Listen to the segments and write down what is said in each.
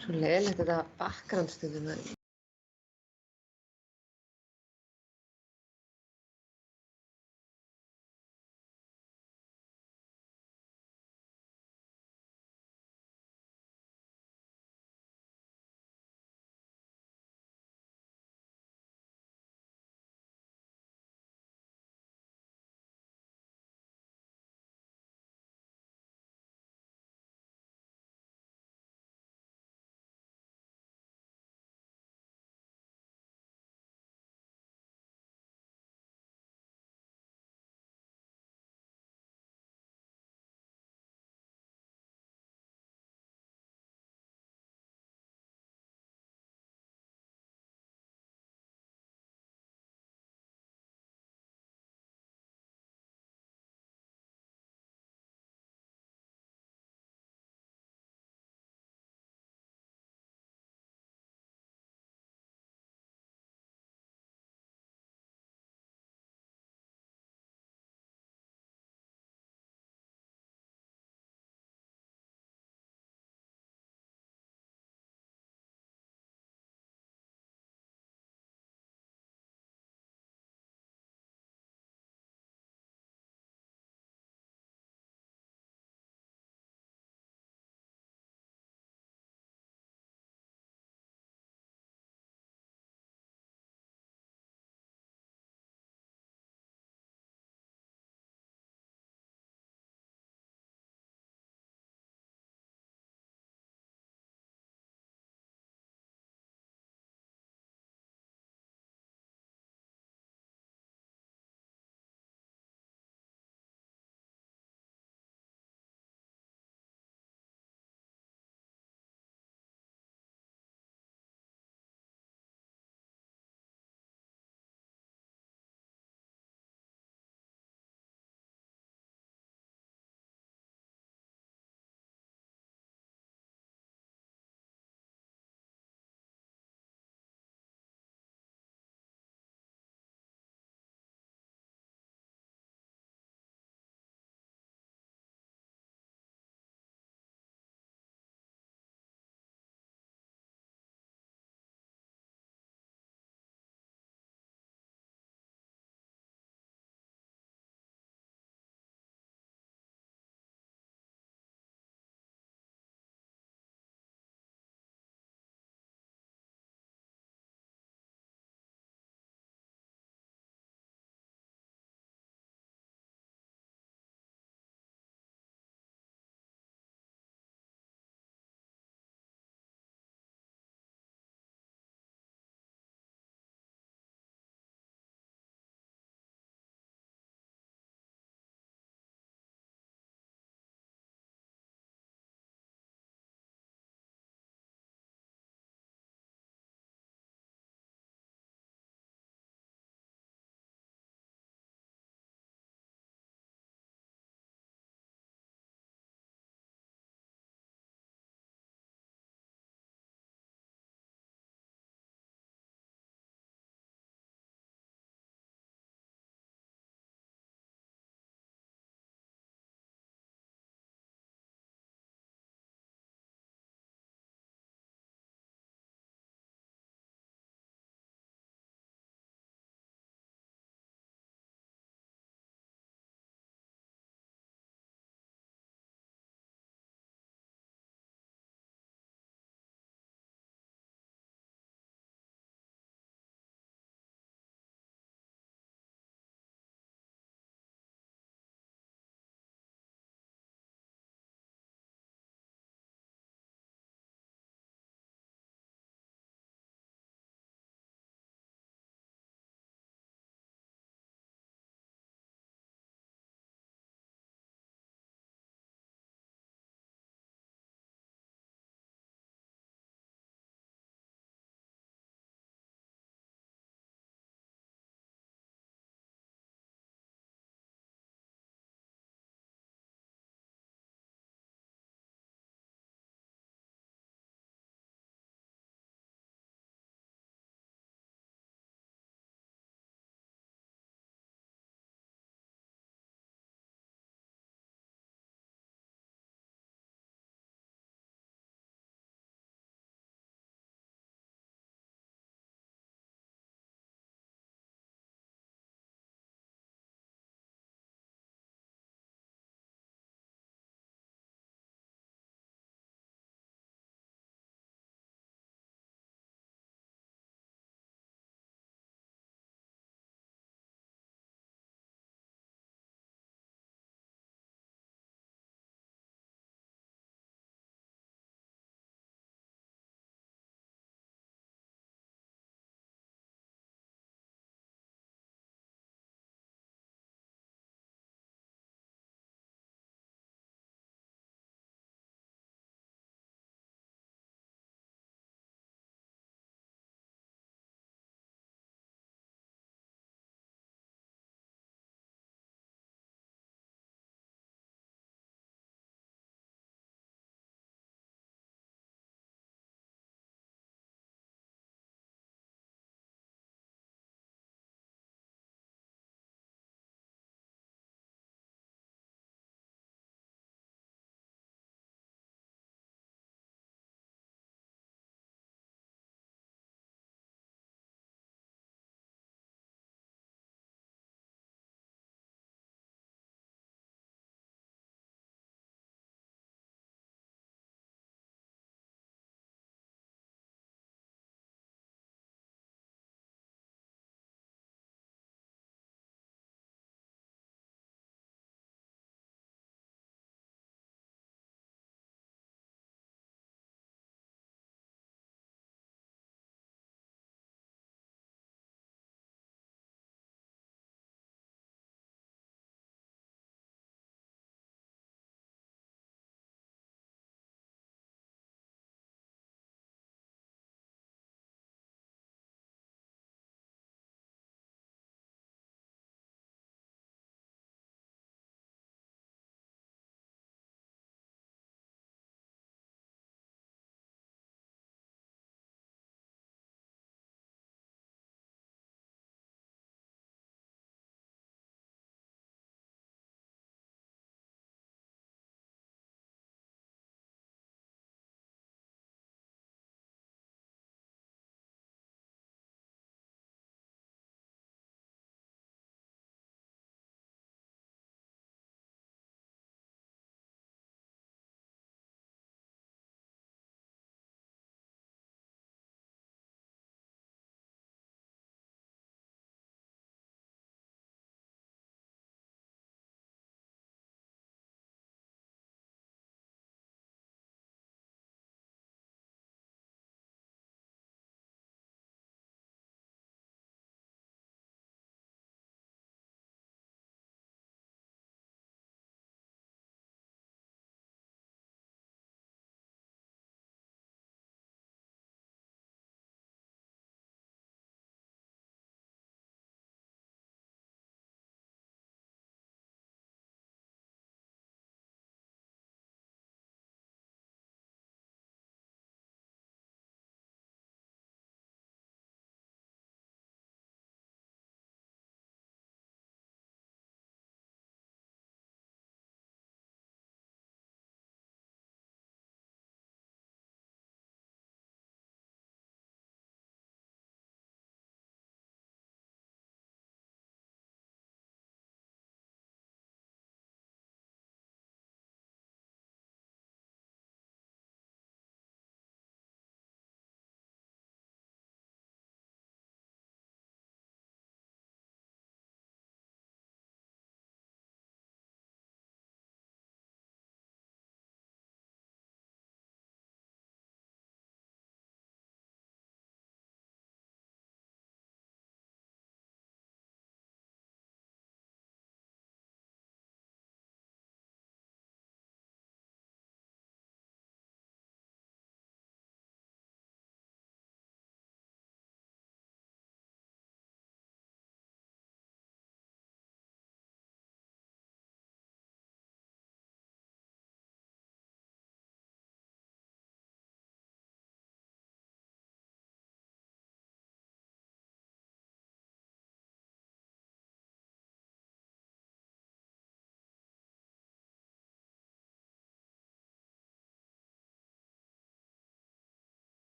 Svo leiðilegt þetta bakgrandstundina.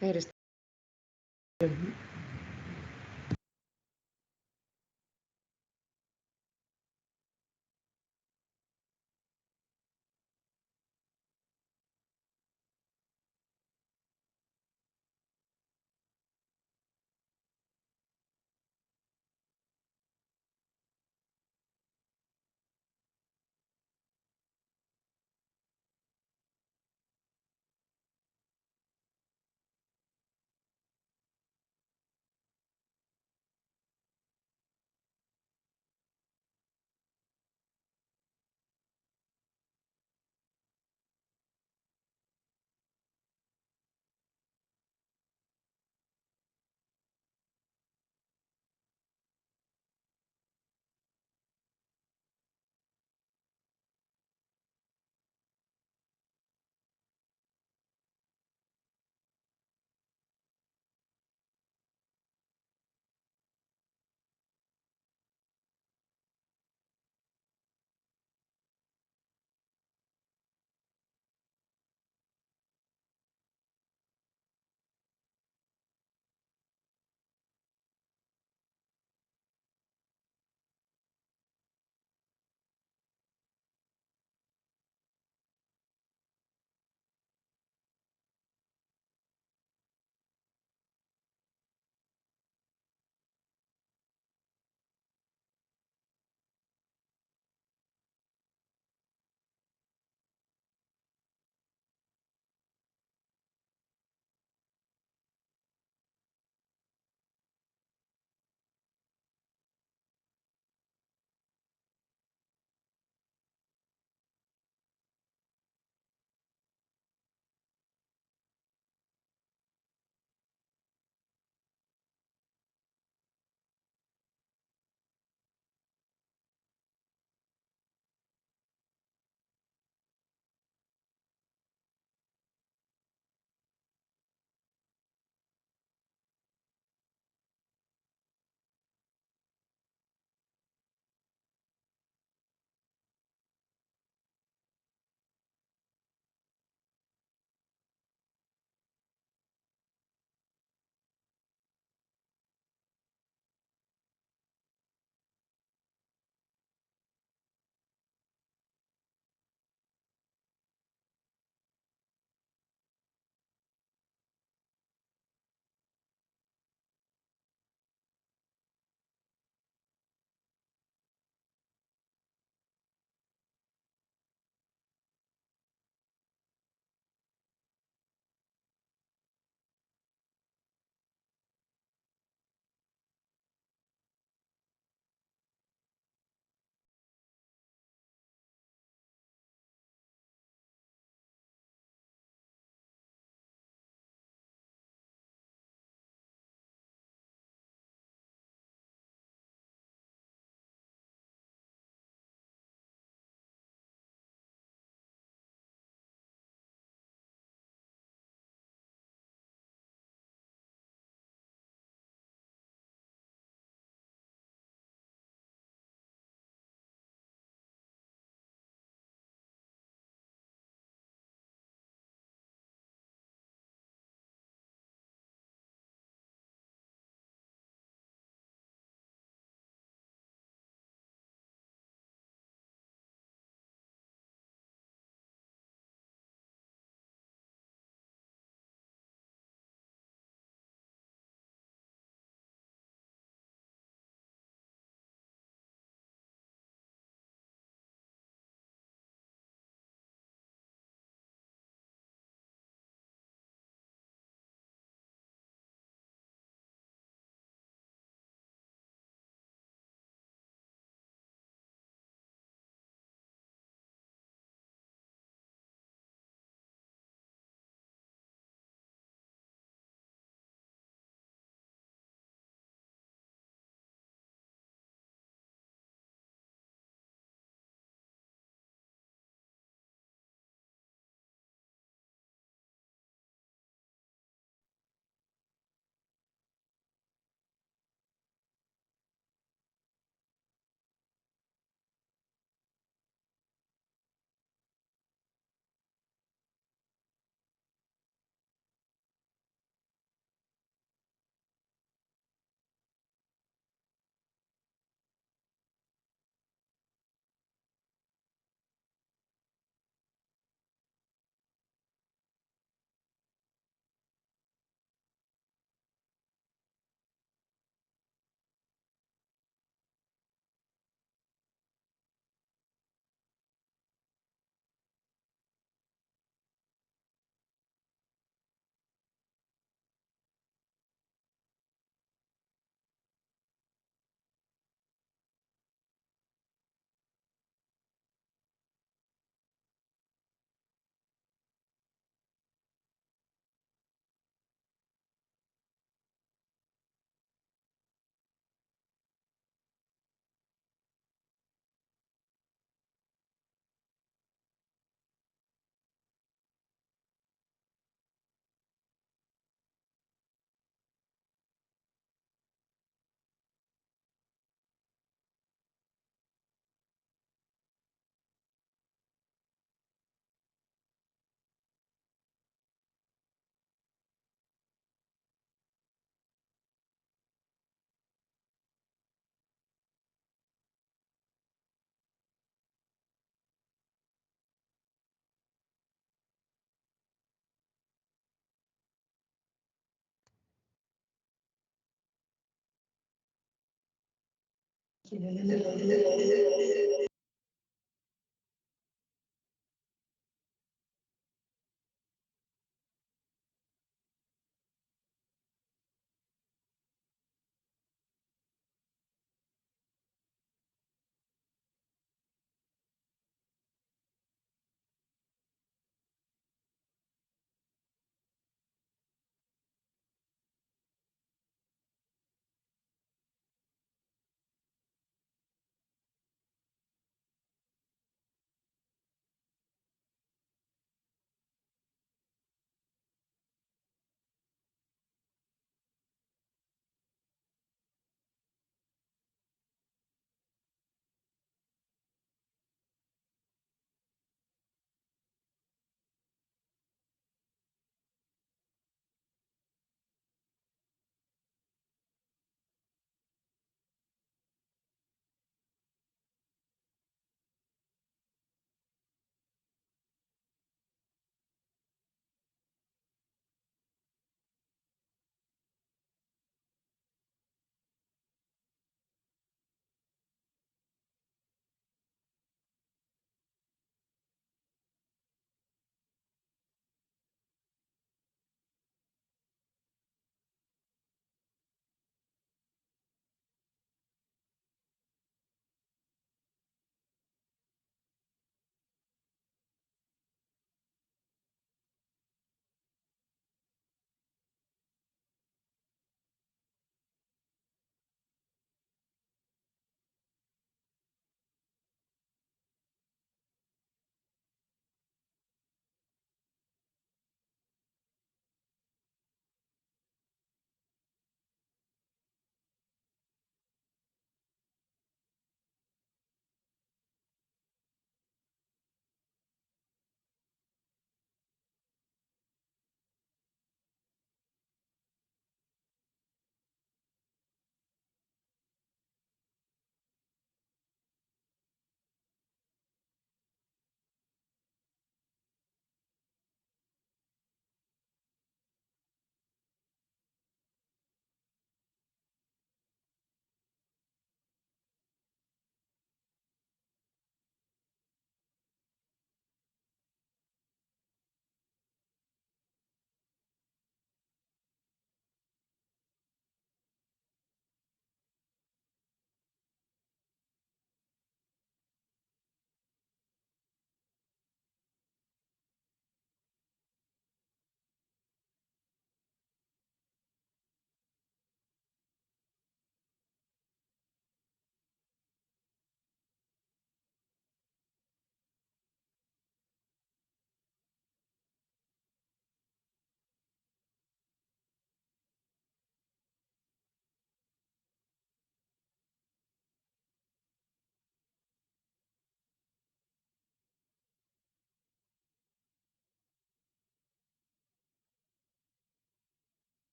Heyrist.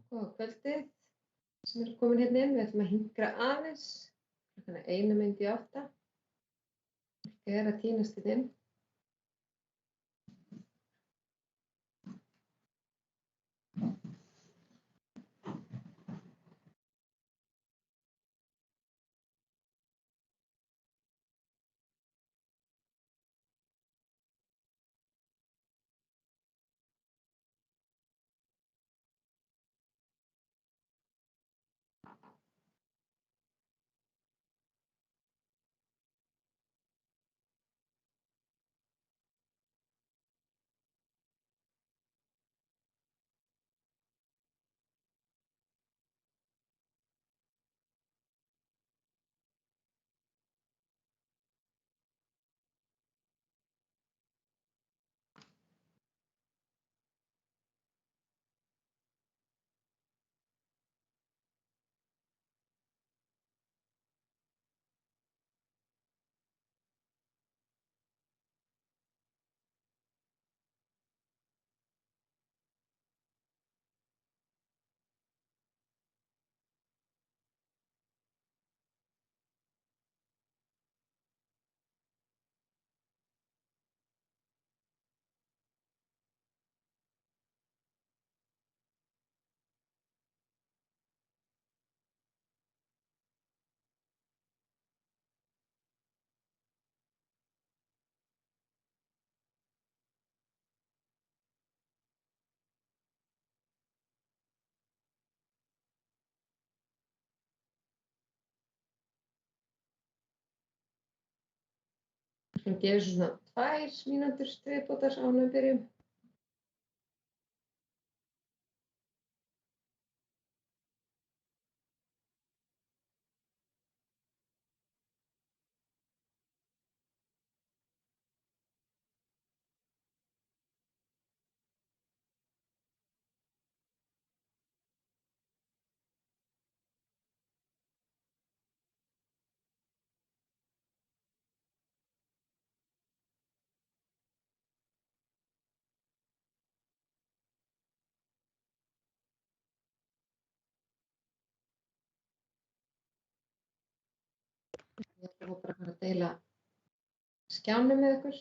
Góða kvöldið sem eru komin hérna inn. Við ætlum að hinkra aðeins. Þannig að 7:45. Ég er að tínast þetta inn. Svo gefur svona 2 mínútur til viðbótar áður en við byrjum. Ég ætla bara að fara að deila skjánum með ykkur.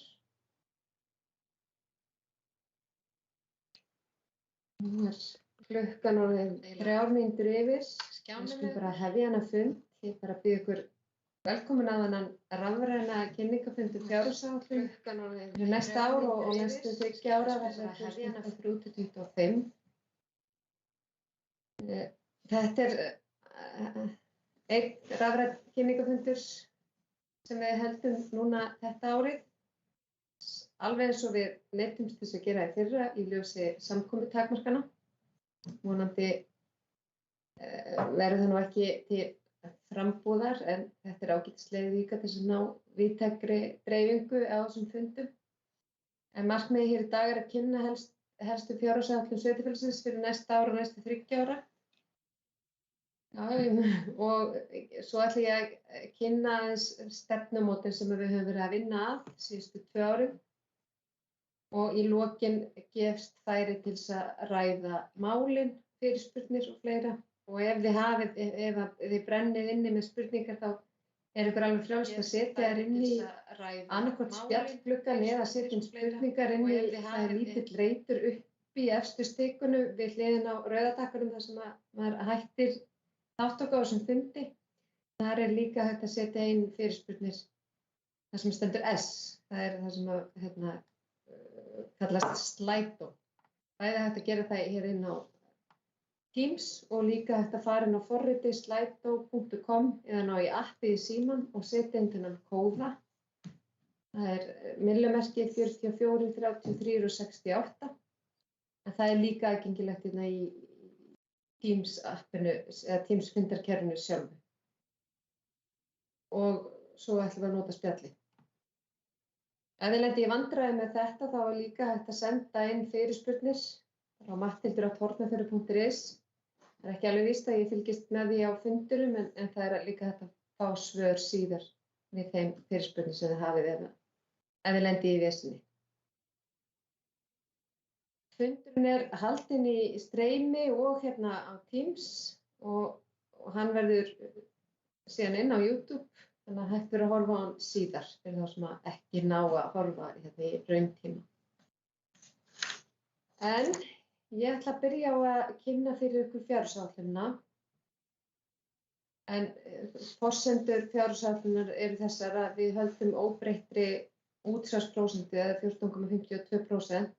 Nú klukkan orðin 3 mínútur yfir. Ég skulle bara hefja hana fund. Ég bara býð ykkur velkomin að þennan rafræna kynningafund fjárhagsáætlun fyrir næsta ár og næstu 3 ára þessar 2023-2025. Þetta einn rafræn kynningafundur sem við heldum núna þetta árið. Alveg eins og við neyddumst þess að gera í fyrra í ljósi samkomutakmarkana. Vonandi verður það nú ekki til frambúðar en þetta ágætisleið líka til að ná víðtækri dreifingu á þessum fundum. En markmiðið hér í dag að kynna helstu fjárhagsáætlun sveitarfélagsins fyrir næsta ár og næstu 3 ára. Og svo ætla ég að kynna stefnumótin sem við höfum verið að vinna að síðustu 2 árin. Og í lokin gefst færi til þess að ræða málin, fyrirspurnir og fleira. Og ef þið brennið inni með spurningar þá ykkur alveg frjálst að setja þær inn í annaðhvort spjallgluggann eða setja spurningar inn í það lítill reitur upp í efstu stikunu við hliðina á rauðatakkanum þar sem maður hættir þáttöku á þessum fundi. Þar líka hægt að setja inn fyrirspurnir þar sem stendur S. Það það sem kallast Slido. Bæði hægt að gera það hér inn á Teams og líka hægt að fara inn á forritið slido.com eða ná í appið í símann og setja inn þennan kóða. Það millimerkið 44, 33 og 68. En það líka aðgengilegt hérna í Teams appinu eða Teams fundarkerfinu sjálfu. Og svo ætlum við að nota spjallið. Ef þið lendið í vandræði með þetta þá líka hægt að senda inn fyrirspurnir á matthildur@hornafjörður.is. Það ekki alveg víst að ég fylgist með því á fundurum en það líka hægt að fá svör síðar við þeim fyrirspurnir sem þið hafið ef þið lendið í vesinni. Fundurinn haldinn í streymi og hérna á Teams og hann verður síðan inn á YouTube þannig að hægt verður að horfa á hann síðar fyrir þá sem ekki ná að horfa hérna í rauntíma. En ég ætla að byrja á að kynna fyrir ykkur fjárhagsáætlunina. En forsendur fjárhagsáætlunar þessar að við höldum óbreyttri útsvarsprósentu eða 14,52%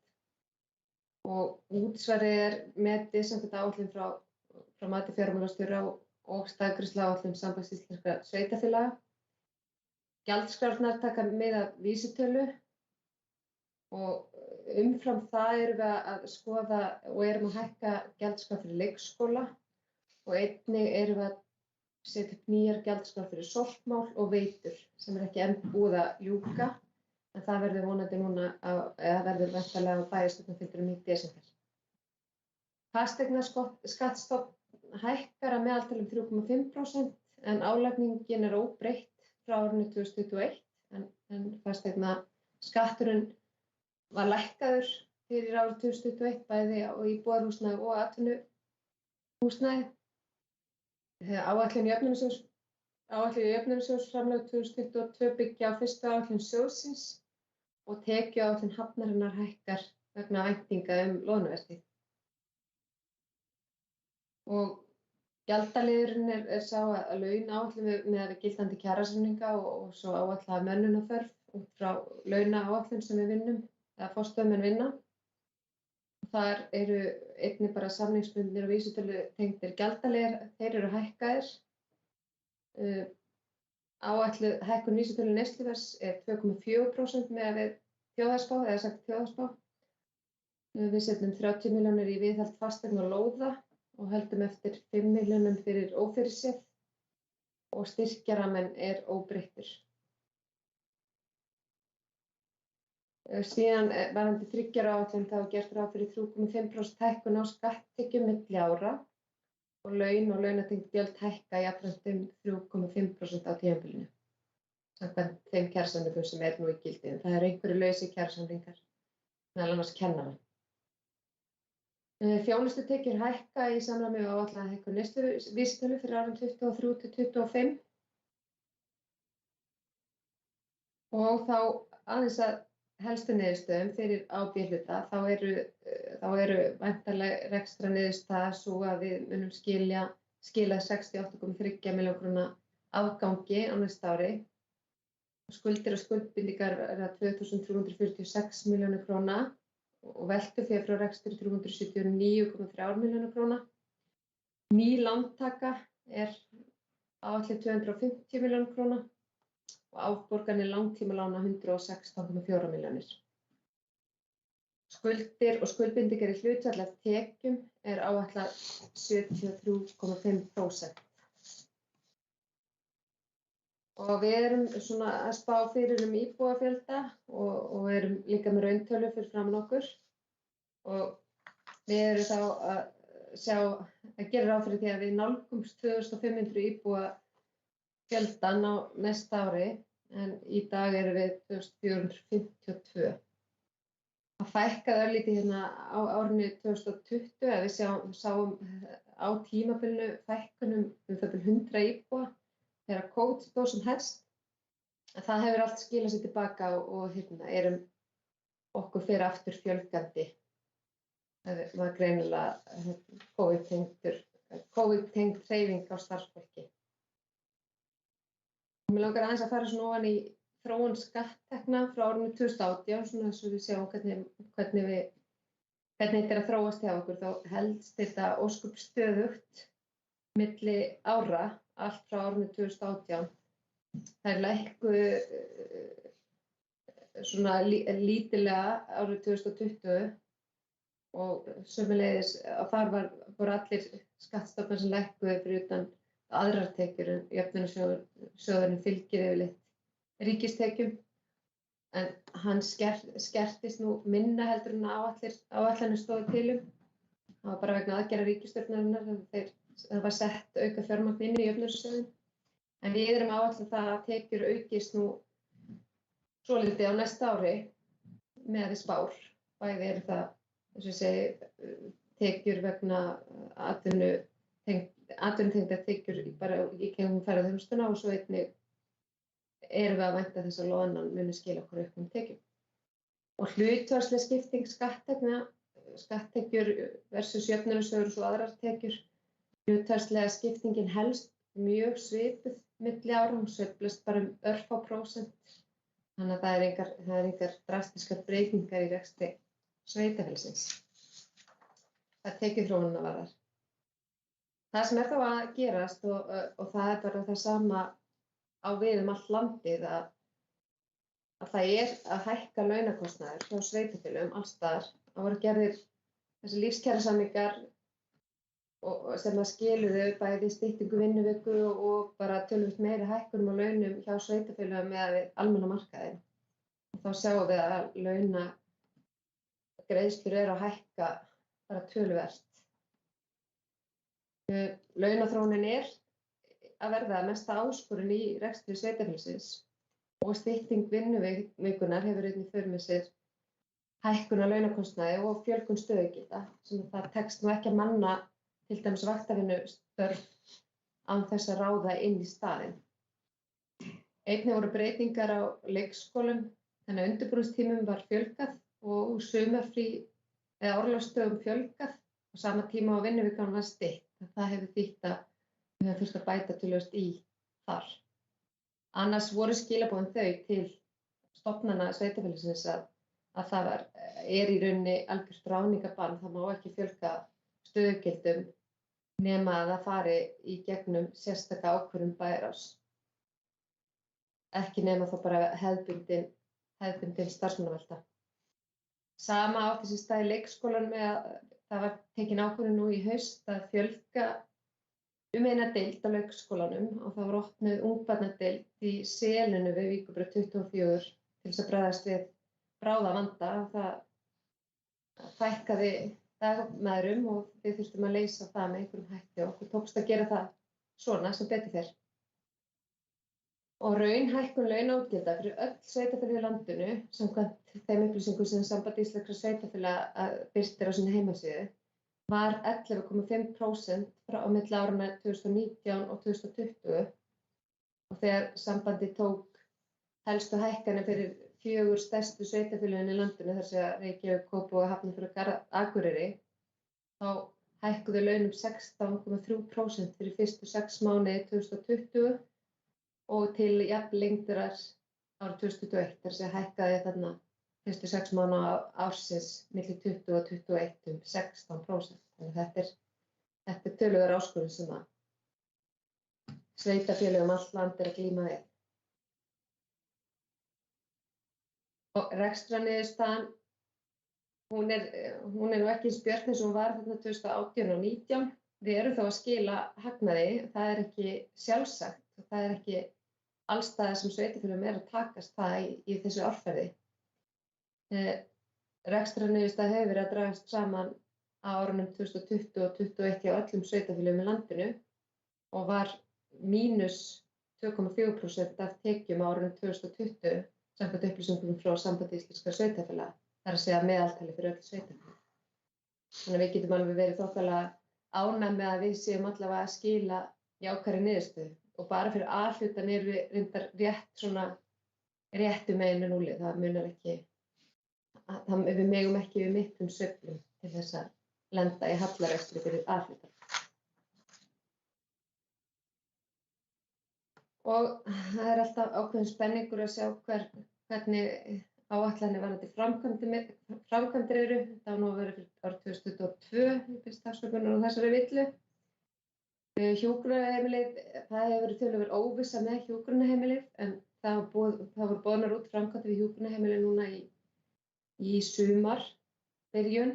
og útsvarið metið samkvæmt áætlun frá mati fjármálastjóra og staðgreiðsluáætlun Sambands íslenskra sveitarfélaga. Gjaldskrárnar taka mið af vísitölu og umfram það við að skoða og að hækka gjaldskrár fyrir leikskóla og einnig við að setja upp nýjar gjaldskrár fyrir sorpmál og veitur sem ekki enn búið að ljúka en það verður vonandi núna eða verður væntanlega á bæjarstjórnarfundinum í desember. Fasteignaskattsstofn hækkar að meðaltali 3,5% en álagningin óbreytt frá árinu 2021 en fasteignaskatturinn var lækkaður fyrir árið 2021 bæði á íbúðarhúsnæði og atvinnuhúsnæði. Áætlun jöfnunarsjóðsframlög 2022 byggja á fyrstu áætlun sjóðsins og tekjuáætlun hafnarinnar hækkar vegna væntinga loðnuvertíð. Og gjaldaliðurinn sá að laun áætlun með gildandi kjarasamninga og svo áætlaða mönnunarþörf út frá launaáætlun sem við vinnum eða forstöðumenn vinna. Þar einnig bara samningsbundnir og vísitölu tengdir gjaldaliðir, þeir hækkaðir. Áætluð hækkun vísitölu neysluverðs 2,4% miðað við þjóðhagsspá, eða sagt þjóðhagsspá. Við setjum 30 milljónir í viðhald fasteigna og lóða og höldum eftir 5 milljónum fyrir ófyrirséð og styrkjaramminn óbreyttur. Síðan varðandi 3 ára áætlun þá er gert ráð fyrir 3,5% hækkun á skatttekjum milli ára og laun og launatengd gjöld hækka jafnframt 3,5% á tímabilinu. Samkvæmt þeim kjarasamningum sem nú í gildi. Það einhverju lausir kjarasamningar, meðal annars kennara. Þjónustutekjur hækka í samræmi við áætlaða hækkun neysluvísitölu fyrir árin 23 til 25. Og þá aðeins að helstu niðurstöðum fyrir A-B-hluta, þá eru væntanleg rekstrarniðurstaða sú að við munum skila 68,3 milljóna króna afgangi á næsta ári. Skuldir og skuldbindingar verða 2.346 milljónir króna og veltufé frá rekstri 379,3 milljónir króna. Ný lántaka áætluð 250 milljónir króna og afborganir langtímalána 116,4 milljónir. Skuldir og skuldbindingar í hlutfalli af tekjum áætlað 73,5%. Og við erum svona að spá fyrir íbúafjölda og erum líka með rauntölu fyrir framan okkur. Og við erum þá að gera ráð fyrir því að við nálgumst 2500 íbúa fjöldan á næsta ári, en í dag erum við 2452. Það fækkaði örlítið hérna á árinu 2020 að við sáum á tímabilinu fækkunum það bil 100 íbúa þegar COVID stóð sem hæst. En það hefur allt skilað sér tilbaka og erum okkur fyrir aftur fjölgandi. Það var greinilega COVID-tengd hreyfing á starfsfólki. Mig langar aðeins að fara svona ofan í þróun skatttekna frá árinu 2018, svona svo við sjáum hvernig þetta að þróast hjá okkur. Þá helst þetta ósköp stöðugt milli ára, allt frá árinu 2018. Þær lækkuðu svona lítillega árið 2020 og sömuleiðis að þar voru allir skattstofnar sem lækkuðu fyrir utan aðrar tekjur en jöfnunarsjóðurinn fylgir yfirleitt ríkistekjum, en hann skertist nú minna heldur en áætlanir stóðu til. Það var bara vegna aðgerða ríkisstjórnarinnar, það var sett auka fjármagn inn í jöfnunarsjóðinn. En við erum áætlað það að tekjur aukist nú svolítið á næsta ári með við spár. Bæði eru það, eins og ég segi, tekjur vegna atvinnutengdar tekjur bara í gegnum ferðaþjónustuna og svo einnig erum við að vænta þess að loðnan muni skila okkur auknum tekjum. Og hlutfallsleg skipting skatttekjur versus jöfnunarsjóður og svo aðrar tekjur. Hlutfallslega skiptingin helst mjög svipuð milli ára, hún sveiflast bara örfá prósent. Þannig að það er engar drastiskar breytingar í rekstri sveitarfélagsins. Það tekjuþróunina varðar. Það sem þá að gerast og það bara það sama á við allt landið að það að hækka launakostnaður hjá sveitarfélögum alls staðar. Það voru gerðir þessi lífskjarasamningar sem skiluðu bæði styttingu vinnuviku og bara töluvert meiri hækkunum á launum hjá sveitarfélögum með við almenna markaðinn. Og þá sjáum við að launagreiðslur að hækka bara töluvert. Launaþróunin að verða mesta áskorun í rekstri sveitarfélagsins og stytting vinnuvikunar hefur einnig för með sér hækkun á launakostnaði og fjölgun stöðugilda sem það tekst nú ekki að manna til dæmis vaktavinnustörf án þess að ráða inn í staðinn. Einnig voru breytingar á leikskólum, þannig að undirbúningstímum var fjölgað og sumarfrí eða orlofsdögum fjölgað á sama tíma á vinnuvikan var stytt. Það hefur þýtt að við höfum þurft að bæta töluvert í þar. Annars voru skilaboðin þau til stofnana sveitarfélagsins að það í rauninni algjört ráðningarbann, það má ekki fjölga stöðugildum nema að það fari í gegnum sérstaka ákvörðun bæjarráðs. ekki nema þá bara hefðbundin starfsmannavelta. Sama átti sér stað í leikskólanum með að það var tekin ákvörðun nú í haust að fjölga eina deild á leikskólanum og það var opnuð ungbarnadeild í Selinu við Víkurbraut 24 til þess að bregðast við bráðavanda og það fækkaði dagmæðrum og við þurftum að leysa það með einhverjum hætti og okkur tókst að gera það svona sem betur fer. Og raunhækkun launaútgjalda fyrir öll sveitarfélög í landinu, samkvæmt þeim upplýsingum sem Samband íslenskra sveitarfélaga birtir á sinni heimasíðu, var 11,5% frá milli áranna 2019 og 2020 og þegar sambandið tók helstu hækkanir fyrir 4 stærstu sveitarfélögin í landinu, þar sem Reykjavík, Kópavogur, Hafnarfjörður og Akureyri, þá hækkuðu laun 16,3% fyrir fyrstu 6 mánuði 2020 og til jafnlengdrar árið 2021, þar sem hækkaði þarna fyrstu 6 mánuði ársins milli 20 og 21 16%. Þannig að þetta er töluverð áskorun sem að sveitarfélög allt land að glíma við. Og rekstrarniðurstaðan, hún er nú ekki eins björt eins og hún var þarna 2018 og 2019. Við erum þá að skila hagnaði, það er ekki sjálfsagt og það er ekki alls staðar sem sveitarfélögum að takast það í þessu árferði. Rekstrarniðurstaða hefur verið að dragast saman á árunum 2020 og 2021 hjá öllum sveitarfélögum í landinu og var mínus 2,4% af tekjum á árunum 2020 samkvæmt upplýsingum frá Sambandi íslenskra sveitarfélaga, það er að segja meðaltali fyrir öll sveitarfélög. Þannig að við getum alveg verið þokkalega ánægð með að við séum allavega að skila jákvæðri niðurstöðu og bara fyrir A-hlutann erum við reyndar réttu megin með núlið, það munar ekki, við megum ekki við miklum sveiflum til þess að lenda í hallarekstri fyrir A-hlutann. Og það er alltaf ákveðin spenningur að sjá hvernig áætlanir varðandi framkvæmdir eru. Það var nú að vera fyrir árið 2022, ég finnst afsökunar á þessari villu. Hjúkrunarheimilið, það hefur verið töluverð óvissa með hjúkrunarheimilið en það voru boðnar út framkvæmdir við hjúkrunarheimilið núna í sumarbyrjun.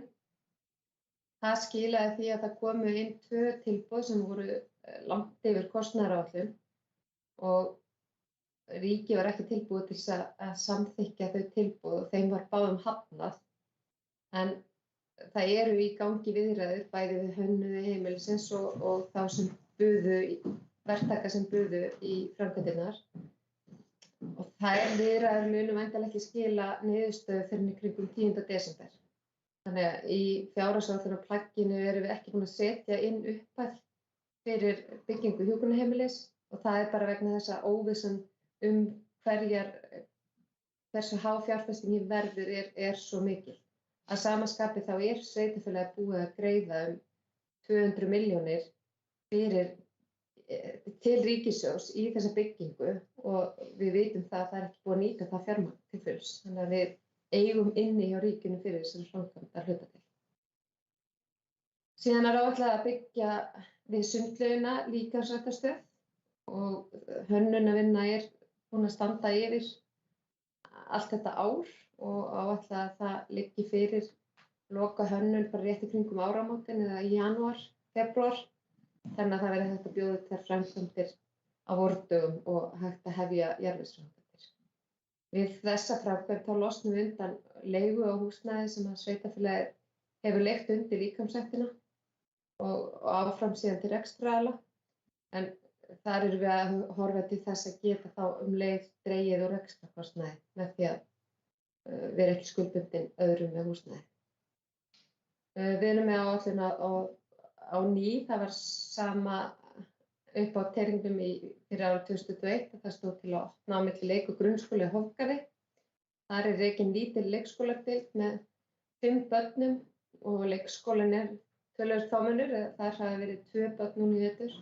Það skilaði því að það komu inn 2 tilboð sem voru langt yfir kostnaðaráætlun og ríkið var ekki tilbúið til að samþykkja þau tilboð og þeim var báðum hafnað. En það eru í gangi viðræður bæði við hönnuði heimilisins og þá sem verktaka sem buðu í framkvæmdirnar. Og þær viðræður munu væntanlega ekki skila niðurstöðu fyrr en í kringum 10. desember. Þannig að í fjárhagsáætlunarplagginu erum við ekki búin að setja inn upphæð fyrir byggingu hjúkrunarheimilis og það er bara vegna þess að óvissan hversu há fjárfestingin verður er svo mikil. Að sama skapi þá er sveitarfélagið búið að greiða 200 milljónir til ríkissjóðs í þessa byggingu og við vitum það að það er ekki búið að nýta það fjármagn til fulls. Þannig að við eigum inni hjá ríkinu fyrir þessari framkvæmd að hluta til. Síðan er áætlað að byggja við Sundlaugina líkamsræktarstöð og hönnunarvinna er búin að standa yfir allt þetta ár og áætlað að það liggi fyrir loka hönnun bara rétt í kringum áramótin eða í janúar, febrúar. Þannig að það verði hægt að bjóða þær framkvæmdir á vordögum og hægt að hefja jarðvegsframkvæmdir. Við þessa framkvæmd þá losnum við undan leigu á húsnæði sem að sveitarfélagið hefur leigt undir líkamsræktina og áfram síðan til rekstraraðila. En þar erum við að horfa til þess að geta þá leið dregið úr rekstrarkostnaði með því að vera ekki skuldbundin öðrum með húsnæði. Við erum með áætlun á ný, það var sama upp á teningnum fyrir árið 2021 að það stóð til að opna á milli leik- og grunnskóla í Hofgarði. Þar er rekin lítil leikskóladeild með 5 börnum og leikskólinn er töluvert fámennur, þar hafa verið 2 börn núna í vetur.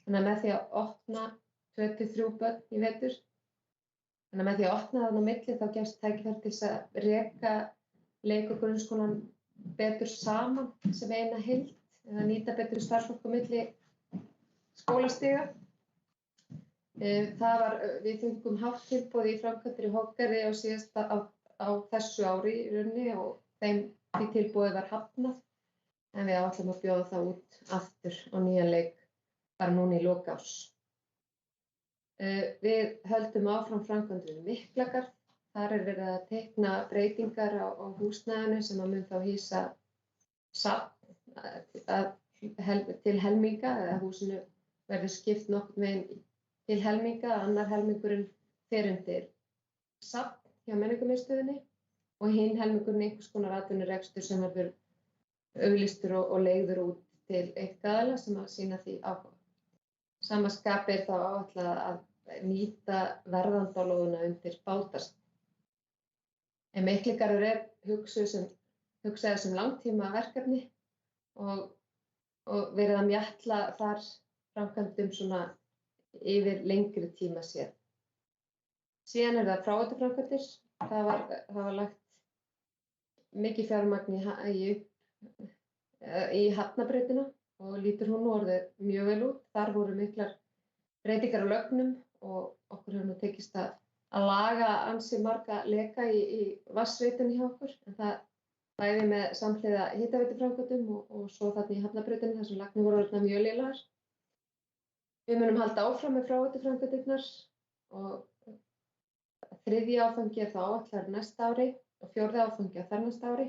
Þannig að með því að opna 2-3 börn í vetur, þannig að með því að opna þarna á milli þá gefst tækifæri til þess að reka leik- og grunnskólann betur saman sem eina heild eða nýta betur starfsfólk á milli skólastiga. Við fengum hátt tilboð í framkvæmdir í Hoggari á síðasta á þessu ári í rauninni og því tilboði var hafnað. En við ætlum að bjóða það út aftur á nýjan leik bara núna í lok árs. Við höldum áfram framkvæmdum við Miklagarð. Þar verið að teikna breytingar á húsnæðinu sem mun þá hýsa safn til helminga, eða húsinu verður skipt nokkurn veginn til helminga, annar helmingurinn fer undir safn hjá menningarmiðstöðinni og hinn helmingurinn einhvers konar atvinnurekstur sem verður auglýstur og leigður út til einkaaðila sem að sýna því áhuga. Sama skapi þá áætlað að nýta verðandalóðina undir bátastað. En Mikligarður hugsaður sem langtíma verkefni og verið að mjatla þar framkvæmdum svona yfir lengri tíma séð. Síðan það fráveituframkvæmdir. Það var lagt mikið fjármagn í Hafnabrautina og lítur hún orðið mjög vel út. Þar voru miklar breytingar á lögnum og okkur hefur nú tekist að laga ansi marga leka í vatnsveitunni hjá okkur. En það bæði með samhliða hitaveituframkvæmdum og svo þarna í Hafnabrautinni þar sem lagnir voru orðnar mjög lélegar. Við munum halda áfram með fráveituframkvæmdirnar og þriðji áfangi þá áætlaður næsta ári og fjórði áfangi á þarnæsta ári.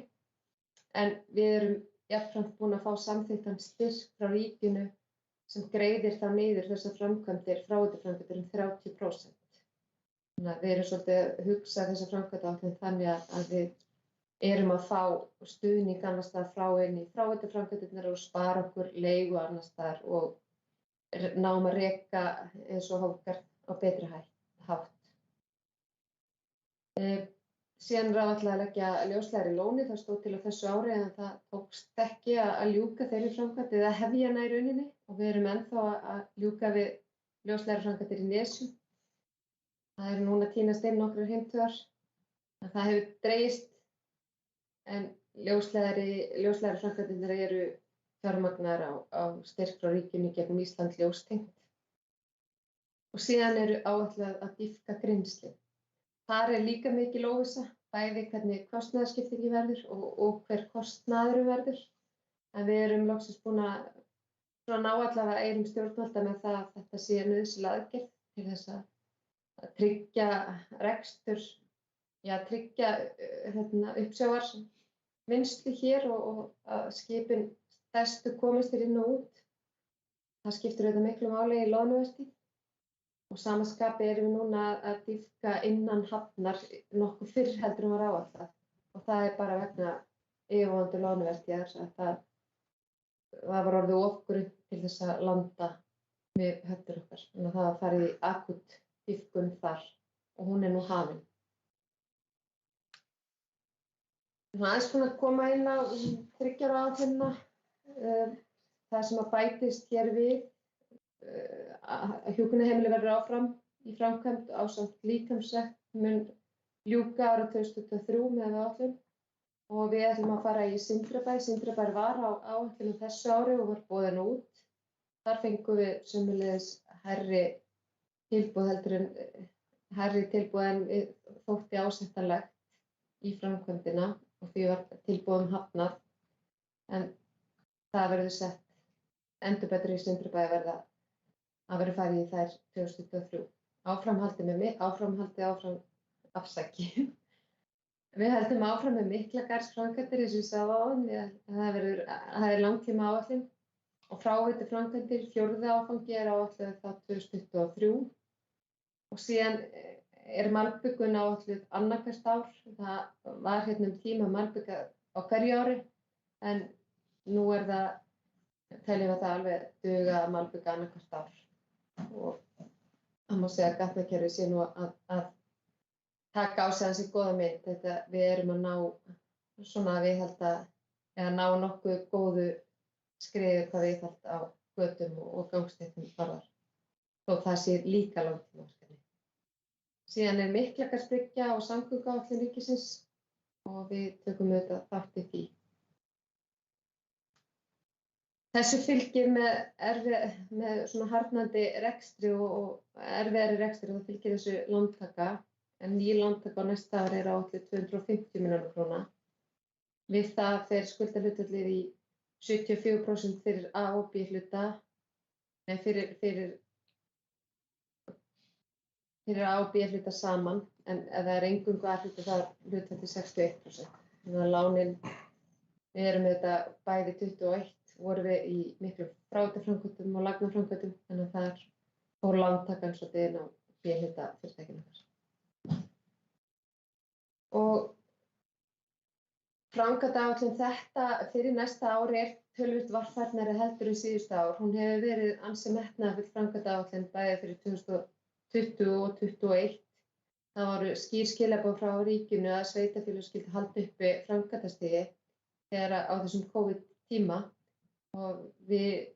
En við erum jafnframt búin að fá samþykktan styrk frá ríkinu sem greiðir þá niður þessar framkvæmdir, fráveituframkvæmdir 30%. Þannig að við erum svolítið að hugsa þessa framkvæmdaáætlun þannig að við erum að fá stuðning annars staðar frá inn í fráveituframkvæmdirnar og spara okkur leigu annars staðar og náum að reka eins og Hoggard á betri hátt. Síðan áætlað að leggja ljósleiðara í Lóni, það stóð til á þessu ári en það tókst ekki að ljúka þeirri framkvæmd eða hefja hana í rauninni og við erum ennþá að ljúka við ljósleiðaraframkvæmdir í Nesjum. Það núna tínast inn nokkrar heimtugar. Það hefur dregist en ljósleiðaraframkvæmdirnar eru fjármagnar á styrk frá ríkinu gegnum Ísland ljóstengt. Og síðan áætlað að dýpka Grímsli. Þar líka mikil óvissa, bæði hvernig kostnaðarskiptingi verður og hver kostnaður verður. En við erum loksins búin að ná allavega eyrum stjórnvalda með það að þetta sé nauðsynleg aðgerð til þess að tryggja rekstur, tryggja uppsjávarvinnslu hér og að skipin stærstu komist inn og út. Það skiptir auðvitað miklu máli í loðnuvertíð. Og sama skapi erum við núna að dýpka innan hafnar nokkuð fyrr heldur var áætlað. Og það bara vegna yfirvofandi loðnuvertíðar að það var orðið of grunnt til þess að landa við höfnir okkar. Þannig að það var farið í akút dýpkun þar og hún nú hafin. Aðeins búin að koma inn á 3 ára áætlunina. Það sem að bætist hér við hjúkrunarheimili verður áfram í framkvæmd ásamt líkamsrækt mun ljúka árið 2023 með áætlun og við ætlum að fara í Sindrabæ. Sindrabær var á áætlun þessu ári og var boðin út. Þar fengum við sömuleiðis hærri tilboð en þótti ásættanlegt í framkvæmdina og því var tilboðum hafnað. En það verður sett endurbætur í Sindrabæ að verður farið í þær 2023. Við höldum áfram með Miklagarðsframkvæmdir eins og ég sagði áðan. Það langtíma áætlun og fráveituframkvæmdir, 4. áfangi áætluð þá 2023 og síðan malbikun áætluð annað hvert ár. Það var tíma malbika á hverju ári en nú teljum við það alveg duga að malbika annað hvert ár. Og það má segja að gatnakerfið sé nú að taka á sig ansi góða mynd. Við erum að ná svona viðhalda eða ná nokkuð góðu skriði hvað viðhald á götum og gangstéttum varðar. Þó það sé líka langtímaverkefni. Síðan Miklagarðsbryggja og samgönguáætlun ríkisins og við tökum auðvitað þátt í því. Þessu fylgir með svona harðnandi rekstri og erfiðari rekstri, þá fylgir þessu lántaka, en ný lántaka á næsta ári áætluð 250 milljónir króna. Við það fer skuldahlutfallið í 74% fyrir A og B hluta, fyrir A og B hluta saman, en ef það eingöngu A hluta þá hlutfallið 61%. Þannig að lánin, við erum auðvitað bæði 21, vorum við í miklum fráveitumframkvæmdum og lagnaframkvæmdum, þannig að þar fór lántakan svolítið inn á B hluta fyrirtækinu okkar. Og framkvæmdaáætlun þetta fyrir næsta ári töluvert varfærnari heldur en síðustu ár. Hún hefur verið ansi metnaðarfull framkvæmdaáætlun bæði fyrir 2020 og 2021. Það voru skýr skilaboð frá ríkinu að sveitarfélög skyldu halda uppi framkvæmdastigi þegar á þessum COVID-tíma og við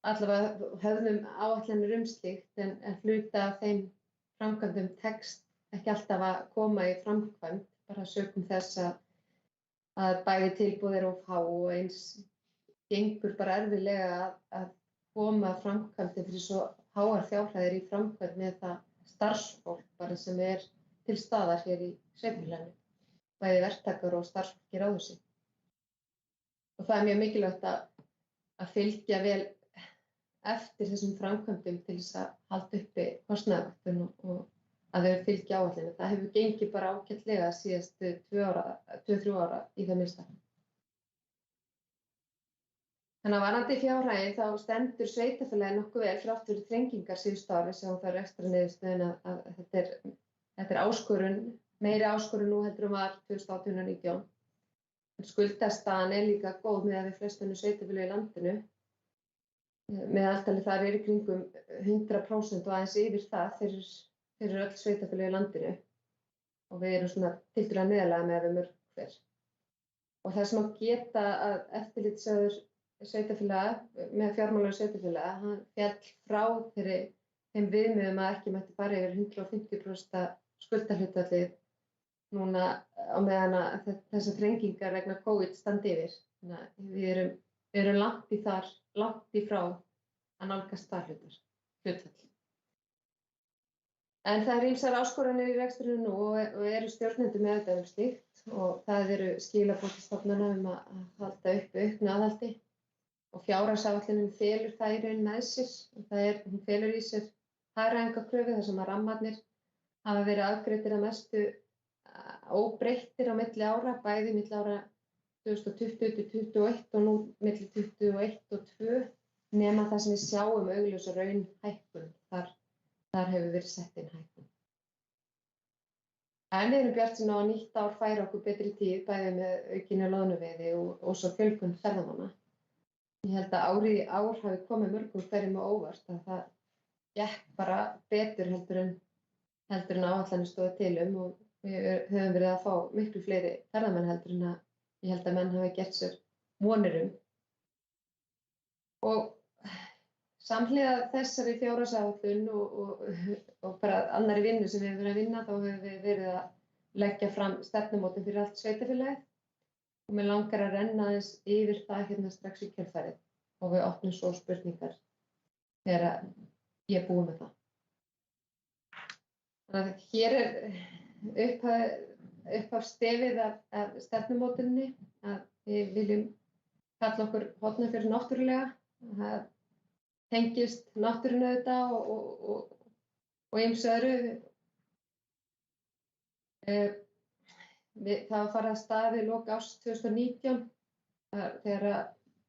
allavega höfðum áætlanir slíkt, en hluta af þeim framkvæmdum tekst ekki alltaf að koma í framkvæmd, bara sökum þess að bæði tilboð of há og eins gengur bara erfiðlega að koma framkvæmdi fyrir svo háar fjárhæðir í framkvæmd með það starfsfólk bara sem til staðar hér í sveitarfélaginu, bæði verktakar og starfsfólk í ráðhúsi. Og það mjög mikilvægt að fylgja vel eftir þessum framkvæmdum til þess að halda uppi kostnaðarvöktun og að þau fylgja áætlunum. Það hefur gengið bara ágætlega síðustu 2-3 ára í það minnsta. Þannig að varðandi fjárhæðin þá stendur sveitarfélagið nokkuð vel þrátt fyrir þrengingar síðustu ár. Við sjáum það ekstra niðurstöðuna að þetta áskorun, meiri áskorun nú heldur var 2018-19. Skuldastaðan líka góð með við flest önnur sveitarfélög í landinu. Meðaltalið þar í kringum 100% og aðeins yfir það fyrir öll sveitarfélög í landinu. Og við erum svona tiltölulega neðarlega með mörg hver. Og það sem að geta að eftirlitssjóður sveitarfélaga með fjármálaleg sveitarfélaga, hann féll frá þeim viðmiðum að ekki mætti fara yfir 150% skuldahlutfallið núna á meðan að þessar þrengingar vegna COVID standi yfir. Þannig að við erum langt í frá að nálgast það hlutfall. En það ýmsar áskoranir í rekstrinu nú og eru stjórnendur með þetta slíkt og það eru skilaboð til stofnana að halda uppi auknu aðhaldi. Og fjárhagsáætlunin felur það í raun með sér. Hún felur í sér hagræðingarkröfu þar sem að rammarnir hafa verið afgreiddir að mestu óbreyttir á milli ára, bæði milli ára 2020-2021 og nú milli 2021 og 2022, nema það sem við sjáum augljósa raunhækkun. Þar hefur verið sett inn hækkun. En við erum bjartsýn á að nýtt ár færi okkur betri tíð, bæði með aukinni loðnuveiði og svo fjölgun ferðamanna. Ég held að árið í ár hafi komið mörgum hverjum á óvart að það gekk bara betur heldur en áætlanir stóðu til og við höfum verið að fá miklu fleiri ferðamenn heldur en að ég held að menn hafi gert sér vonir um. Og samhliða þessari fjárhagsáætlun og bara annarri vinnu sem við höfum verið að vinna, þá höfum við verið að leggja fram stefnumótun fyrir allt sveitarfélagið. Og mér langar að renna aðeins yfir það hérna strax í kjölfarið og við opnum svo spurningar þegar ég er búin með það. Þannig að hér upphaf stefið af stefnumótuninni að við viljum kalla okkur Hornafjörð náttúrulega. Það tengist náttúrunni auðvitað og ýmsu öðru. Það var farið af stað við lok árs 2019 þegar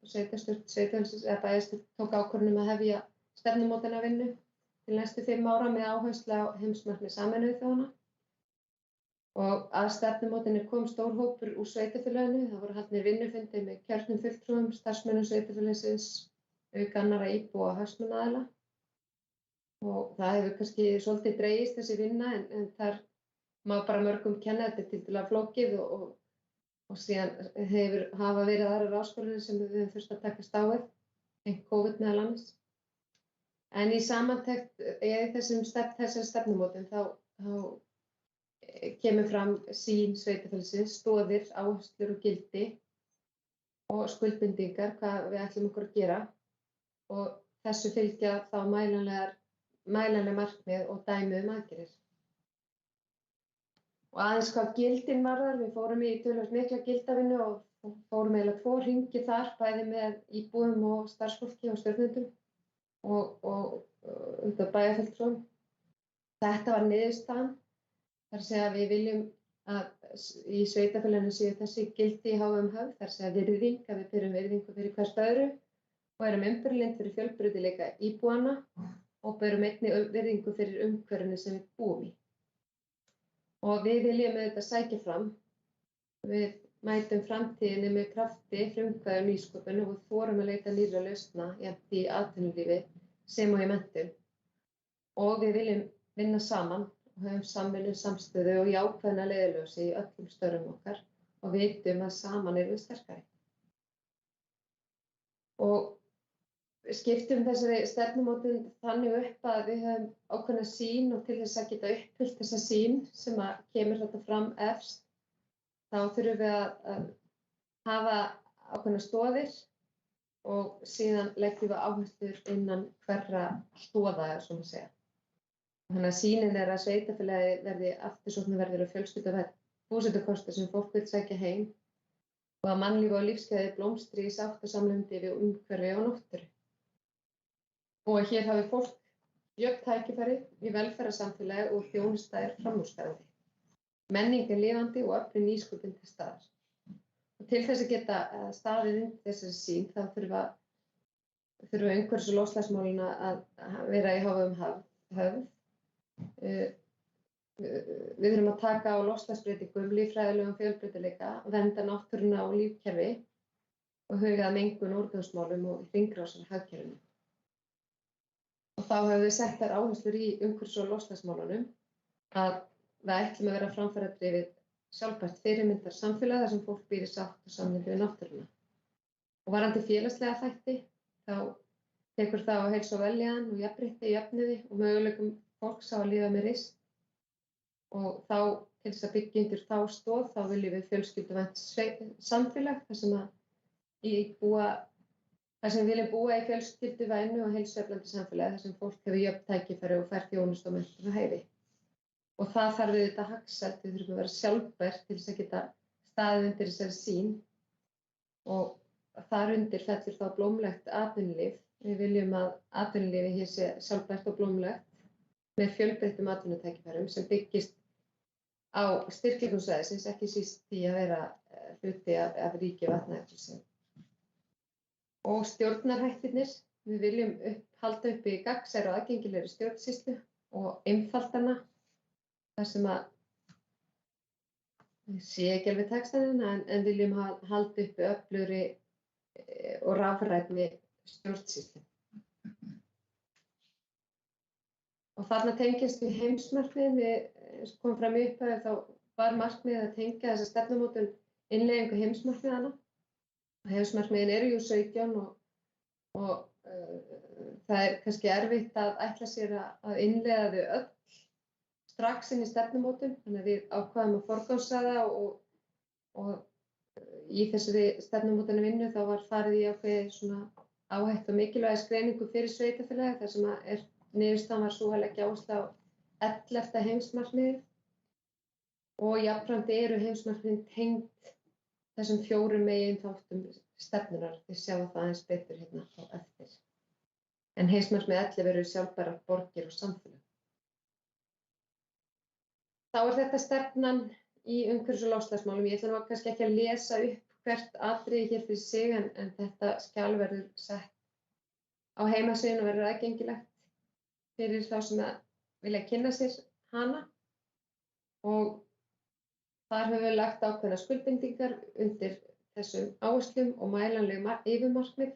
sveitarfélagsins eða bæjarstjórn tók ákvörðun að hefja stefnumótunarvinnu til næstu 5 ára með áherslu á heimsmarkmið Sameinuðu þjóðanna. Og að stefnumótuninni kom stór hópur úr sveitarfélaginu. Það voru haldnir vinnufundir með kjörnum fulltrúum, starfsmönnum sveitarfélagsins, auk annarra íbúa og hagsmunaaðila. Og það hefur kannski svolítið dregist þessi vinna en þar má bara mörgum kenna þetta tiltölulega flókið og síðan hafa verið aðrar áskoranir sem við höfum þurft að takast á við, COVID meðal annars. En í samantekt í þessari stefnumótun þá kemur fram sýn sveitarfélagsins, stoðir, áherslur og gildi og skuldbindingar, hvað við ætlum okkur að gera og þessu fylgja þá mælanleg markmið og dæmi aðgerðir. Og aðeins hvað gildin varðar, við fórum í töluvert mikla gildavinnu og fórum eiginlega 2 hringi þar, bæði með íbúum og starfsfólki og stjórnendum og bæjarfulltrúum. Þetta var niðurstaðan, þar að segja að við viljum að í sveitarfélaginu séu þessi gildi í hávegum höfð, þar að segja virðing, að við berum virðingu fyrir hvert öðru og erum umburðarlynd fyrir fjölbreytileika íbúanna og berum einnig virðingu fyrir umhverfinu sem við búum í. Og við viljum auðvitað sækja fram, við mætum framtíðinni með krafti, frumkvæði og nýsköpun og við þorum að leita nýrra lausna jafnt í atvinnulífi sem og í menntun. Og við viljum vinna saman og höfum samvinnu, samstöðu og jákvæðna leiðarljósi í öllum störfum okkar og vitum að saman erum við sterkari. Og við skiptum þessari stefnumótun þannig upp að við höfum ákveðna sýn og til þess að geta uppfyllt þessa sýn sem að kemur þetta fram efst, þá þurfum við að hafa ákveðna stoðir og síðan leggjum við áherslur innan hverra stoða, svo að segja. Þannig að sýnin að sveitarfélagi verði aftursóknarverður og fjölskylduvænt búsetukostur sem fólk vill sækja heim og að mannlíf og lífsgæði blómstri í sátt og samlyndi við umhverfi og náttúru. Og hér hafi fólk jöfn tækifæri í velferðarsamfélagi og þjónusta framúrskarandi. Menning lifandi og öflug nýsköpun til staðar. Og til þess að geta staðið undir þessari sýn þá þurfa umhverfis- og loftslagsmálin að vera í hávegum höfð. Við þurfum að taka á loftslagsbreytingum, líffræðilegum fjölbreytileika, vernda náttúruna og lífkerfi og huga að mengun, úrgangsmálum og hringrásarhagkerfinu. Og þá höfum við sett þær áherslur í umhverfis- og loftslagsmálunum að við ætlum að vera framfaradrifið sjálfbært fyrirmyndar samfélag þar sem fólk býr í sátt og samlyndi við náttúruna. Og varðandi félagslega þætti, þá tekur það á heilsu og vellíðan og jafnrétti, jöfnuði og möguleikum fólks á að lifa með reisn. Og þá til þess að byggja undir þá stoð, þá viljum við fjölskylduvænt samfélag þar sem við viljum búa í fjölskylduvænu og heilsueflandi samfélagi þar sem fólk hefur jöfn tækifæri og fær þjónustu og menntun og hæfi. Og það þarf auðvitað hagsælt, við þurfum að vera sjálfbært til þess að geta staðið undir þessari sýn og þar undir fellur þá blómlegt atvinnulíf. Við viljum að atvinnulífið hér sé sjálfbært og blómlegt með fjölbreyttum atvinnutækifærum sem byggist á styrkleikum svæðisins, ekki síst því að vera hluti af ríki vatnaefnisins. Og stjórnarhættirnir, við viljum halda uppi gagnsærri og aðgengilegri stjórnsýslu og einfaldana, þar sem að, ég sé ekki alveg textanina, en viljum halda uppi öflugri og rafrænni stjórnsýslu. Og þarna tengjast við heimsmarkmiðin, eins og kom fram í upphafi, þá var markmiðið að tengja þessa stefnumótun innleiðingu heimsmarkmiðanna. Heimsmarkmiðin eru jú 17 og það er kannski erfitt að ætla sér að innleiða þau öll strax inn í stefnumótun, þannig að við ákváðum að forgangsraða og í þessari stefnumótunarvinnu þá var farið í ákveðið svona áhættu og mikilvæga greiningu fyrir sveitarfélagi þar sem niðurstaðan var sú að leggja áherslu á 11. heimsmarkmiðið og jafnframt eru heimsmarkmiðin tengd þessum 4 meginþáttum stefnunnar, þið sjáum það aðeins betur hérna á eftir. En heimsmarkmið 11 eru sjálfbærar borgir og samfélag. Þá er þetta stefnan í umhverfis- og loftslagsmálum. Ég ætla nú kannski ekki að lesa upp hvert atriði hér fyrir sig en þetta skjal verður sett á heimasíðunni og verður aðgengilegt fyrir þá sem vilja kynna sér hana. Og þar höfum við lagt ákveðnar skuldbindingar undir þessum áherslum og mælanleg yfirmarkmið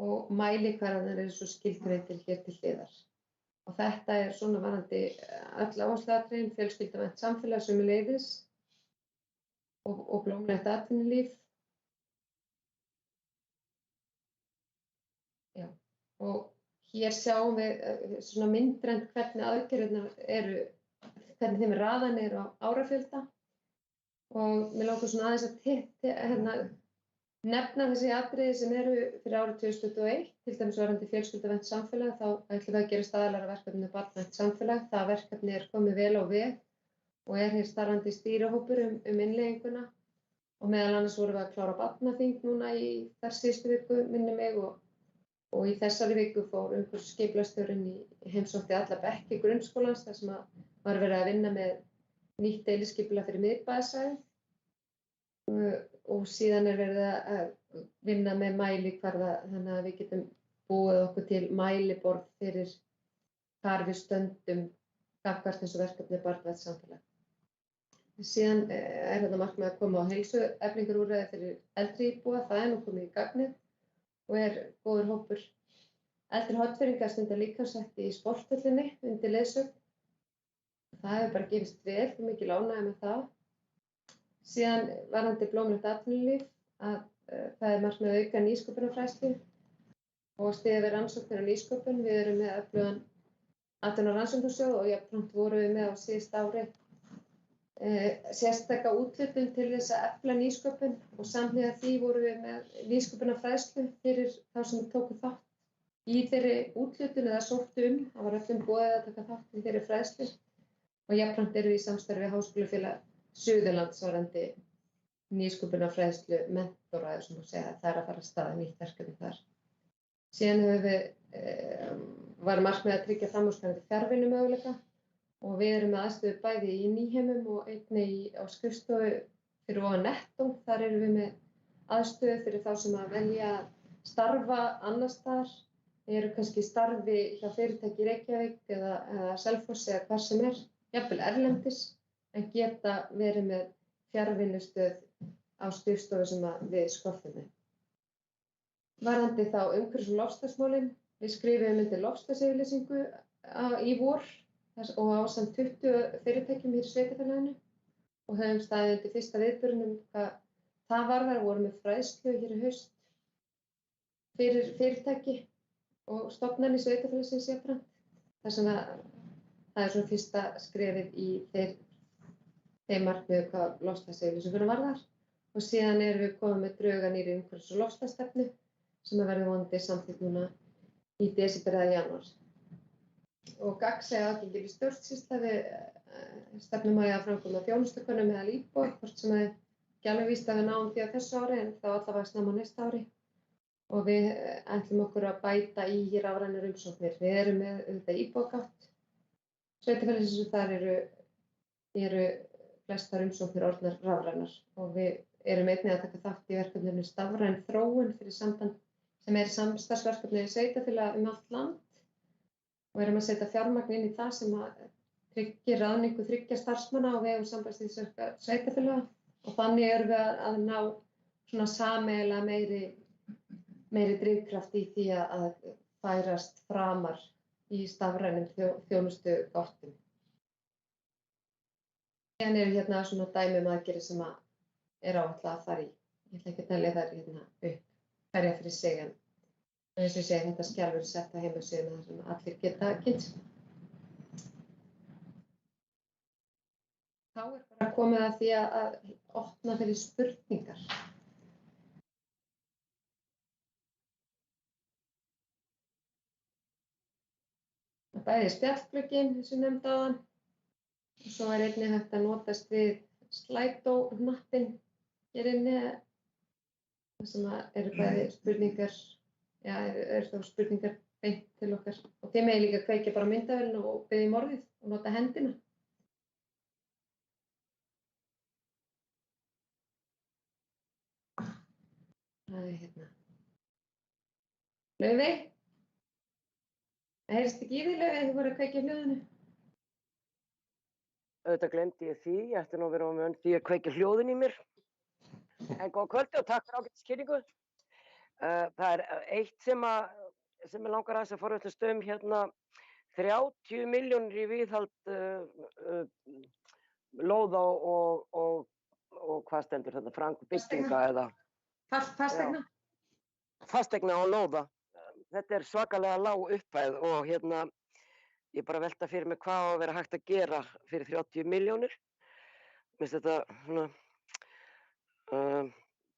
og mælikvarðarnir eru svo skilgreindir hér til hliðar. Og þetta er svona varðandi öll áhersluatriðin, fjölskylduvænt samfélag sömuleiðis og blómlegt atvinnulíf. Já, og hér sjáum við svona myndrænt hvernig aðgerðirnar eru, hvernig þeim er raðað niður á árafjölda. Og mér langar svona aðeins að nefna þessi atriði sem eru fyrir árið 2021, til dæmis varðandi fjölskylduvænt samfélag, þá ætlum við að gera staðlara verkefni barnvænt samfélag. Það verkefni komið vel á veg og hér starfandi stýrihópur innleiðinguna og meðal annars vorum við að klára barnaþing núna í þar síðustu viku, minni mig, og í þessari viku fór skipulagsstjórinn í heimsótti alla bekki grunnskólans þar sem var verið að vinna með nýtt deiliskipulag fyrir miðbæjarsvæðið. Og síðan verið að vinna með mælikvarða þannig að við getum búið okkur til mæliborð fyrir hvar við stöndum gagnvart þessu verkefni barnvænt samfélag. Síðan þetta markmið að koma á heilsueflingarúrræði fyrir eldri íbúa, það nú komið í gagnið og góður hópur eldri Hornfirðinga að stunda líkamsrækt í sporthöllinni undir leiðsögn. Það hefur bara gefist vel, mikil ánægja með það. Síðan varðandi blómlegt atvinnulíf að það markmið að auka nýsköpunarfræðslu og styðja við rannsóknir á nýsköpun. Við erum með öflugan atvinnu- og rannsóknarsjóð og jafnframt vorum við með á síðasta ári sérstaka úthlutun til þess að efla nýsköpun og samhliða því vorum við með nýsköpunarfræðslu fyrir þá sem tóku þátt í þeirri úthlutun eða sóttu það var öllum boðið að taka þátt í þeirri fræðslu og jafnframt erum við í samstarfi við Háskólafélag Suðurlands varðandi nýsköpunarfræðslu mentora, sem að segja, það að fara af stað nýtt verkefni þar. Síðan var markmið að tryggja framúrskarandi fjarvinnumöguleika og við erum með aðstöðu bæði í Nýheimum og einnig á skrifstofu fyrir ofan Nettó. Þar erum við með aðstöðu fyrir þá sem að velja starfa annars staðar, eru kannski starfi hjá fyrirtæki í Reykjavík eða Selfossi eða hvar sem jafnvel erlendis, en geta verið með fjarvinnustöð á skrifstofu sem við skortum með. Varðandi þá umhverfis- og loftslagsmálin, við skrifuðum undir loftslagsyfirlýsingu í vor og ásamt 20 fyrirtækjum hér í sveitarfélaginu og höfum staðið undir fyrsta viðburðinum hvað það varðar, vorum með fræðslu hér í haust fyrir fyrirtæki og stofnanir sveitarfélagsins jafnframt. Þar sem það svona fyrsta skrefið í þeim markmiðum hvað loftslagsyfirlýsinguna varðar og síðan erum við komið með drög að nýrri umhverfis- og loftslagsstefnu sem verður vonandi samþykkt núna í desember eða janúar. Og gagnsæi og aðgengileg stjórnsýsla, við stefnum að framkvæma þjónustukönnun meðal íbúa, hvort sem ekki alveg víst að við náum því á þessu ári en þá allavega snemma á næsta ári. Og við ætlum okkur að bæta í rafrænar umsóknir. Við erum með íbúagátt sveitarfélagsins og þar eru flestar umsóknir orðnar rafrænar og við erum einnig að taka þátt í verkefninu Stafræn þróun fyrir samband sem samstarfsverkefni sveitarfélaga allt land og erum að setja fjármagn inn í það sem að tryggir ráðningu 3 starfsmanna á vegum Sambands sveitarfélaga og þannig erum við að ná svona sameiginlega meiri drifkraft í því að færast framar í stafrænum þjónustugáttum. Síðan eru hérna svona dæmi aðgerðir sem áætlað að fara í. Ég ætla ekki að telja þær upp hverja fyrir sig en eins og ég segi þetta skjal verður sett á heimasíðuna þar sem allir geta kynnt. Þá bara komið að því að opna fyrir spurningar. Bæði spjallglugginn sem nefndi áðan og svo einnig hægt að notast við Slido-hnappinn hér inni þar sem eru bæði spurningar, þá spurningar beint til okkar og þið megið líka kveikja bara myndavélina og biðja orðið og nota hendina. Það hérna. Laufey? Það heyrist ekki í því, Laufey, þið voru að kveikja hljóðinu. Auðvitað glemdi ég því, ég ætti nú að vera á meðan því að kveikja hljóðin í mér. En góð kvöldi og takk fyrir ágætiskynningu. Það eitt sem langar aðeins að forvitnast hérna 30 milljónir í viðhald lóða og hvað stendur þetta, bygginga eða? Fasteigna? Fasteigna og lóða. Þetta svakalega lág upphæð og ég bara velta fyrir mig hvað á að vera hægt að gera fyrir 30 milljónir. Mér finnst þetta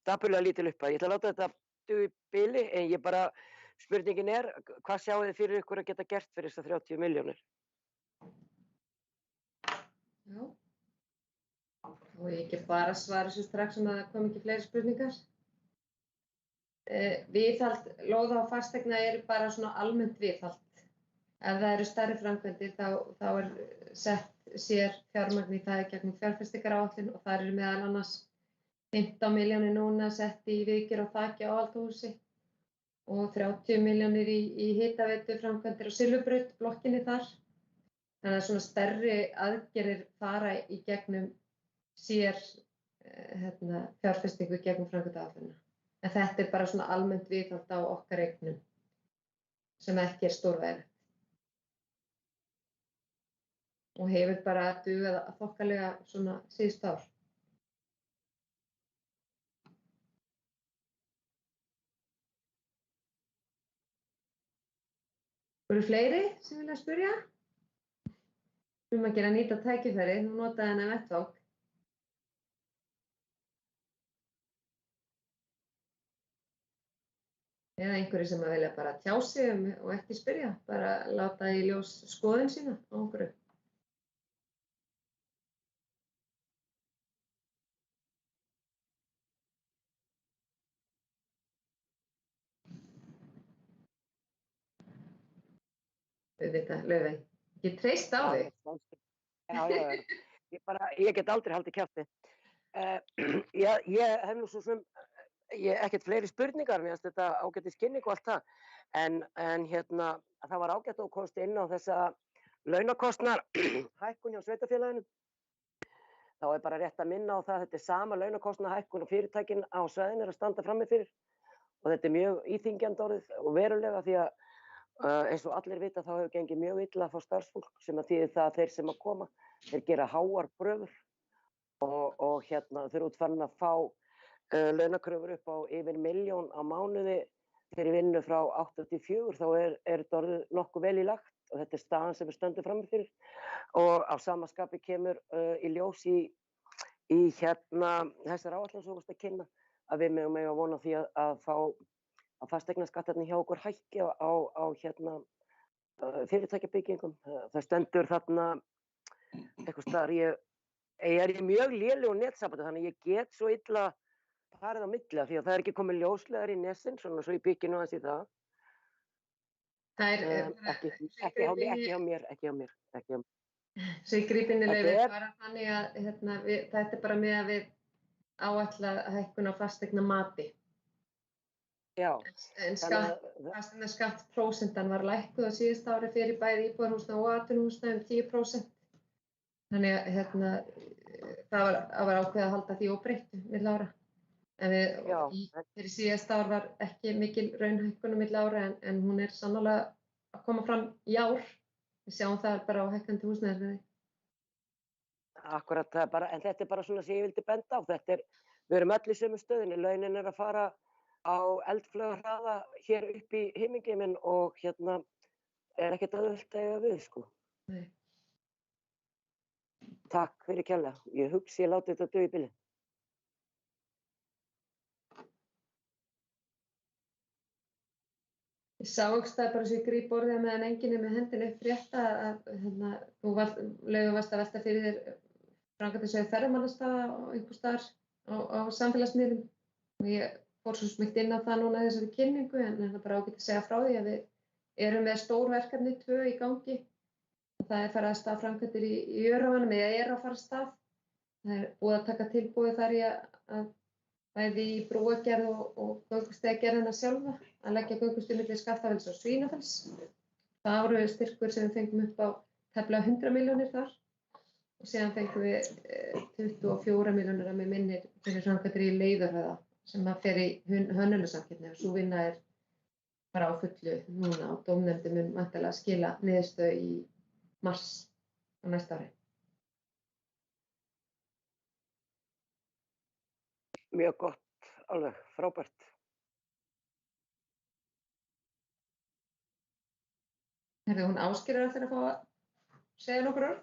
dapurlega lítil upphæð. Ég ætla að láta þetta duga í bili, en ég bara, spurningin hvað sjáið þið fyrir ykkur að geta gert fyrir þessar 30 milljónir? Já. Og ég ekki bara svara þessu strax að það kom ekki fleiri spurningar. Viðhald lóða og fasteigna bara svona almennt viðhald. Ef það eru stærri framkvæmdir þá sett sér fjármagn í það gegnum fjárfestingaráætlun og þar meðal annars 15 milljónir núna sett í viðgerð og þaki á áhaldahúsi og 30 milljónir í hitaveitu framkvæmdir á Silfurbraut, blokkinni þar. Þannig að svona stærri aðgerðir fara í gegnum sér fjárfestingu gegnum framkvæmdaáætlunina. En þetta bara svona almennt viðhald á okkar eignum sem ekki stórvægilegt. Og hefur bara dugað þokkalega svona síðustu ár. Voru fleiri sem vilja spyrja? Að gera nýta tækifæri, þú notaði hennar vettvang. Eða einhverju sem vilja bara tjá sig og ekki spyrja, bara láta í ljós skoðun sína á einhverju. Auðvitað, Laufey, ég treyst á þig. Já. Ég get aldrei haldið kjafti. Ég hef nú svo sem ekkert fleiri spurningar, mér finnst þetta ágætis kynning og allt það, en það var ágætt að komast inn á þessa launakostnaðar hækkun hjá sveitarfélaginu. Þá bara rétt að minna á það að þetta sama launakostnaðar hækkun og fyrirtækin á svæðinu að standa frammi fyrir og þetta mjög íþyngjandi orðið og verulega því að eins og allir vita þá hefur gengið mjög illa að fá starfsfólk sem að þýðir það að þeir sem að koma, þeir gera háar kröfur og þeir eru útfarin að fá launakröfur upp á yfir 1 milljón á mánuði fyrir vinnu frá 8 til 4, þá þetta orðið nokkuð vel í lagt og þetta staðan sem við stöndum frammi fyrir og á sama skapi kemur í ljós í þessar áætlun sem þú varst að kynna að við megum að vona því að fá að fasteignaskattarnir hjá okkur hækki á fyrirtækjabyggingum. Það stendur þarna eitthvað staðar, ég í mjög lélegu netsambandi þannig að ég get svo illa farið á milli af því að það ekki komið ljóslegar í nesin, svona svo ég byggi nú aðeins í það. Ekki hjá mér. Svo ég gríp inn í Laufey, bara þannig að þetta bara með að við áætla hækkun á fasteignamati. Já. En skattprósentan var lækkuð á síðasta ári fyrir bæði íbúðarhúsnæði og atvinnuhúsnæði 10%. Þannig að það var ákveðið að halda því óbreyttu milli ára. En fyrir síðasta ár var ekki mikil raunhækkun milli ára en hún sannarlega að koma fram í ár. Við sjáum það bara á hækkandi húsnæðisverði. Akkurat, en þetta bara svona sem ég vildi benda á. Við erum öll í sömu stöðunni, launin að fara á eldflaugarhraða hér upp í himingeiminn og ekkert auðvelt að eiga við, sko. Nei. Takk fyrir kærlega. Ég hugsi ég láti þetta duga í bili. Ég sá ekki það bara svo ég gríp orðið meðan enginn með hendina upp frétta að þú Laufey varst að velta fyrir þér framkvæmdasjóði ferðamannastaða og einhvers staðar á samfélagsmiðlum og ég fór svo smitt inn á það núna þessari kynningu en það bara ágætt að segja frá því að við erum með stór verkefni 2 í gangi. Það farið að stað framkvæmdir í Öræfunum eða að fara að stað. Það búið að taka tilbúið þar í að bæði í brúargerð og göngustíðagerðina sjálfa að leggja göngustíð milli Skaftafells og Svínafells. Það voru styrkur sem við fengum upp á tæplega 100 milljónir þar og síðan fengum við 24 milljónir að mig minnir fyrir framkvæmdir í Leiðarhöfða sem fer í hönnunarsamkeppni og sú vinna bara á fullu núna og dómnefndin mun væntanlega skila niðurstöðu í mars á næsta ári. Mjög gott, alveg frábært. Hún Ásgeir eftir að fá að segja nokkur orð.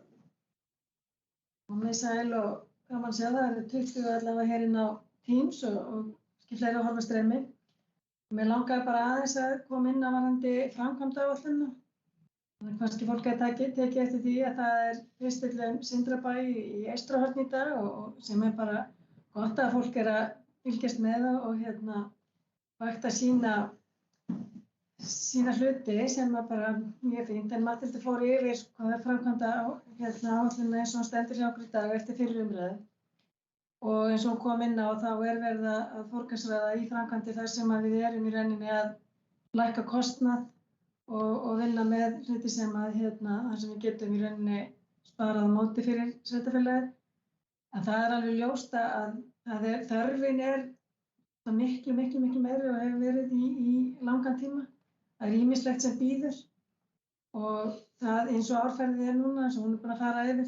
Komið sæl og gaman að segja það. Það eru 20 allavega hér inn á Teams og ekki fleira að horfa streymi. Mér langaði bara aðeins að koma inn á varðandi framkvæmdaáætlunina. Kannski fólk gæti tekið eftir því að það er pistillinn Sindrabæ í Eystrahorni í dag og sem er bara gott að fólk er að fylgjast með og hægt að sína hluti sem er bara mjög fínt. En Matthildur fór yfir hvað er framkvæmdaáætlunina eins og hún stendur hjá okkur í dag eftir fyrri umræðu. Og eins og hún kom inn á þá er verið að forgangsraða í framkvæmdir þar sem við erum í rauninni að lækka kostnað og vinna með hluti sem þar sem við getum í rauninni sparað á móti fyrir sveitarfélagið. En það er alveg ljóst að þörfin er miklu meiri og hefur verið í langan tíma. Það er ýmislegt sem bíður og það eins og árferðið er núna, eins og hún er búin að fara yfir,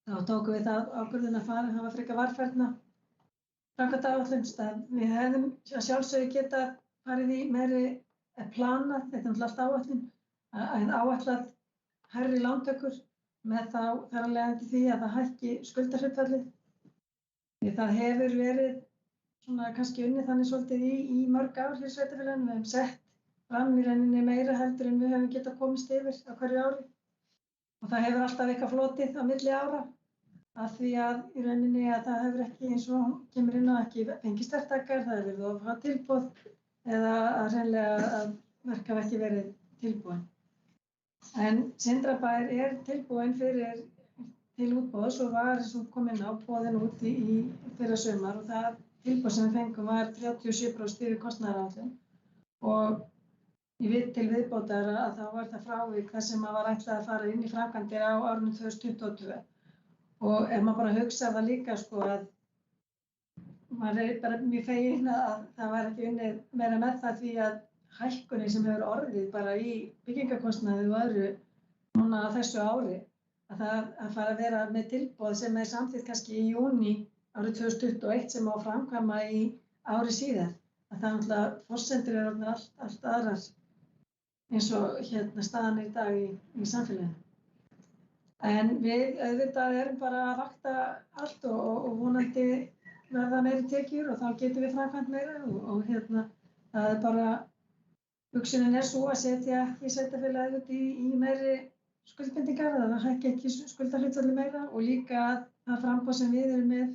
þá tókum við það ákvörðun að hafa frekar varfærna framkvæmdaáætlun. Við hefðum að sjálfsögðu getað farið í meiri planað, þetta er náttúrulega allt áætlun, að áætlað hærri lántökur með þar af leiðandi því að það hækki skuldahlutfallið. Það hefur verið kannski unnið þannig svolítið í mörg ár fyrir sveitarfélaginu. Við hefum sett fram í rauninni meira heldur en við hefum getað komist yfir á hverju ári. Og það hefur alltaf eitthvað flotið á milli ára af því að í rauninni að það hefur ekki eins og kemur inn á ekki fengist verktakar, það hefur verið of hátt tilboð eða að hreinlega að verk hafa ekki verið tilbúin. En Sindrabær er tilbúin til útboðs og var eins og kom inn á boðin út í fyrra sumar og það tilboð sem við fengum var 37% yfir kostnaðaráætlun og til viðbótar að þá var það frávik þar sem var ætlað að fara inn í framkvæmdir á árinu 2022. Og ef maður bara hugsa það líka að maður er bara mjög feginn að það var ekki unnið meira með það því að hækkunin sem hefur orðið bara í byggingarkostnaði og öðru núna á þessu ári, að fara að vera með tilboð sem er samþykkt kannski í júní árið 2021 sem á að framkvæma í ári síðar, að það náttúrulega forsendur eru orðnar allt aðrar eins og staðan er í dag í samfélaginu. En við auðvitað erum bara að vakta allt og vonandi verða meiri tekjur og þá getum við framkvæmt meira og það er bara, hugsunin er svo að setja ekki sveitarfélagið út í meiri skuldbindingar, það hækki ekki skuldahlutfallið meira og líka að það framboð sem við erum með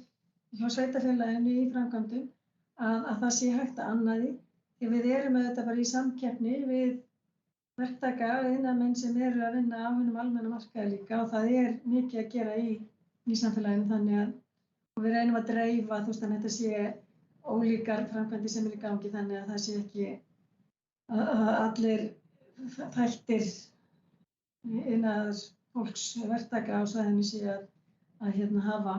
hjá sveitarfélaginu í framkvæmdum að það sé hægt að anna því. Því við erum auðvitað bara í samkeppni við verktaka iðnaðarmenn sem eru að vinna á hinum almenna markaði líka og það er mikið að gera í samfélaginu þannig að við reynum að dreifa þannig að þetta sé ólíkar framkvæmdir sem eru í gangi þannig að það sé ekki að allir þættir iðnaðarfólks verktaka á svæðinu sé að hafa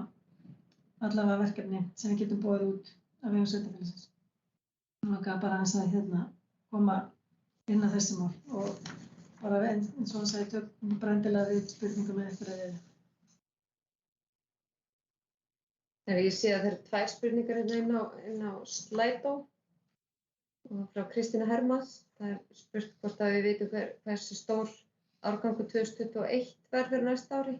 allavega verkefni sem við getum boðið út af vegum sveitarfélagsins. Nú langar bara aðeins að koma inn á þessi mál og bara eins og hann sagði tökum bara endilega við spurningum með eftir að við. Ég sé að það eru 2 spurningar inn á Slido og frá Kristínu Hermanns. Það er spurt hvort að við vitum hversu stór árgangur 2021 verður fyrir næsta ári.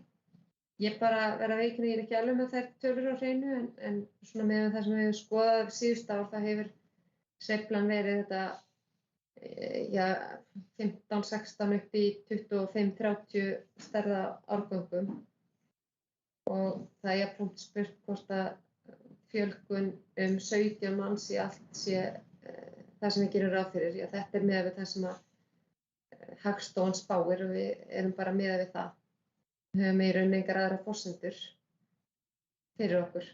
Ég bara verð að viðurkenna, ég er ekki alveg með þær tölur á hreinu en svona með það sem við hefum skoðað síðustu ár það hefur sveiflan verið þetta 15-16 upp í 25-30 stærða árgangum og það er jafnframt spurt hvort að fjölgun 17 manns í allt sé það sem við gerum ráð fyrir. Já, þetta er miðað við það sem að Hagstofan spáir og við erum bara miðað við það. Við höfum í rauninni engar aðrar forsendur fyrir okkur.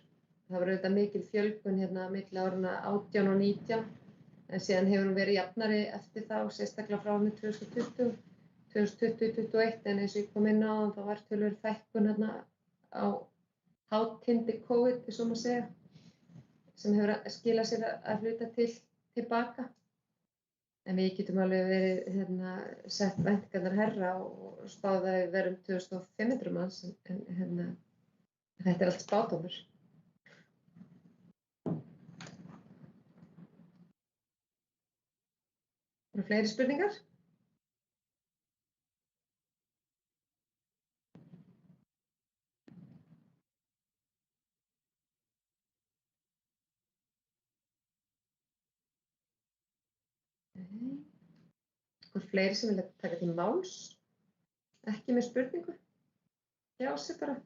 Það var auðvitað mikil fjölgun milli áranna 18 og 19 en síðan hefur hún verið jafnari eftir þá, sérstaklega frá árinu 2020, 2020-2021 en eins og ég kom inn á þá var töluvert fækkun á hátindi COVID, eins og maður segja, sem hefur skilað sér að hluta tilbaka. En við getum alveg verið sett væntingarnar hærra og spáð að við verum 2500 manns en þetta er allt spádómur. Eru fleiri spurningar? Eitthvað fleiri sem vilja taka til máls, ekki með spurningu, já sig bara.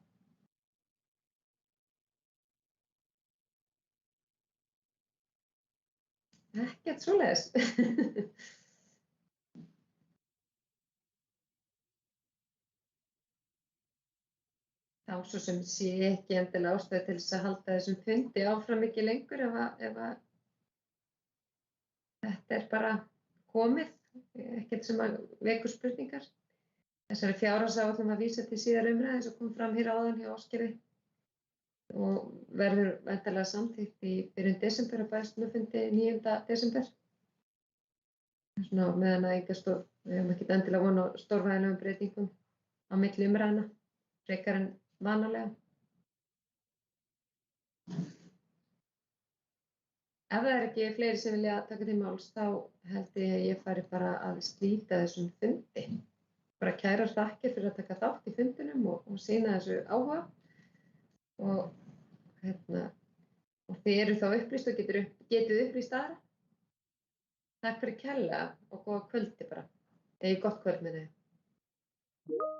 Ekkert svoleiðis. Þá svo sem sé ekki endilega ástæðu til þess að halda þessum fundi áfram ekki lengur ef að þetta bara komið, ekkert sem að vekur spurningar. Þessari fjárhagsáætlun var vísað til síðar umræðu eins og kom fram hér áðan hjá Ásgerði og verður væntanlega samþykkt í byrjun desember á bæjarstjórnarfundi 9. desember. Svona meðan að við höfum ekkert endilega von á stórvægilegum breytingum á milli umræðna, frekar en vanalega. Ef það ekki fleiri sem vilja taka til máls, þá held ég fari bara að slíta þessum fundi. Bara kærar þakkir fyrir að taka þátt í fundinum og sýna þessu áhuga. Og þið eru þá upplýst og getið upplýst aðra. Takk fyrir kærlega og góða kvöldi bara. Gott kvöld með þið.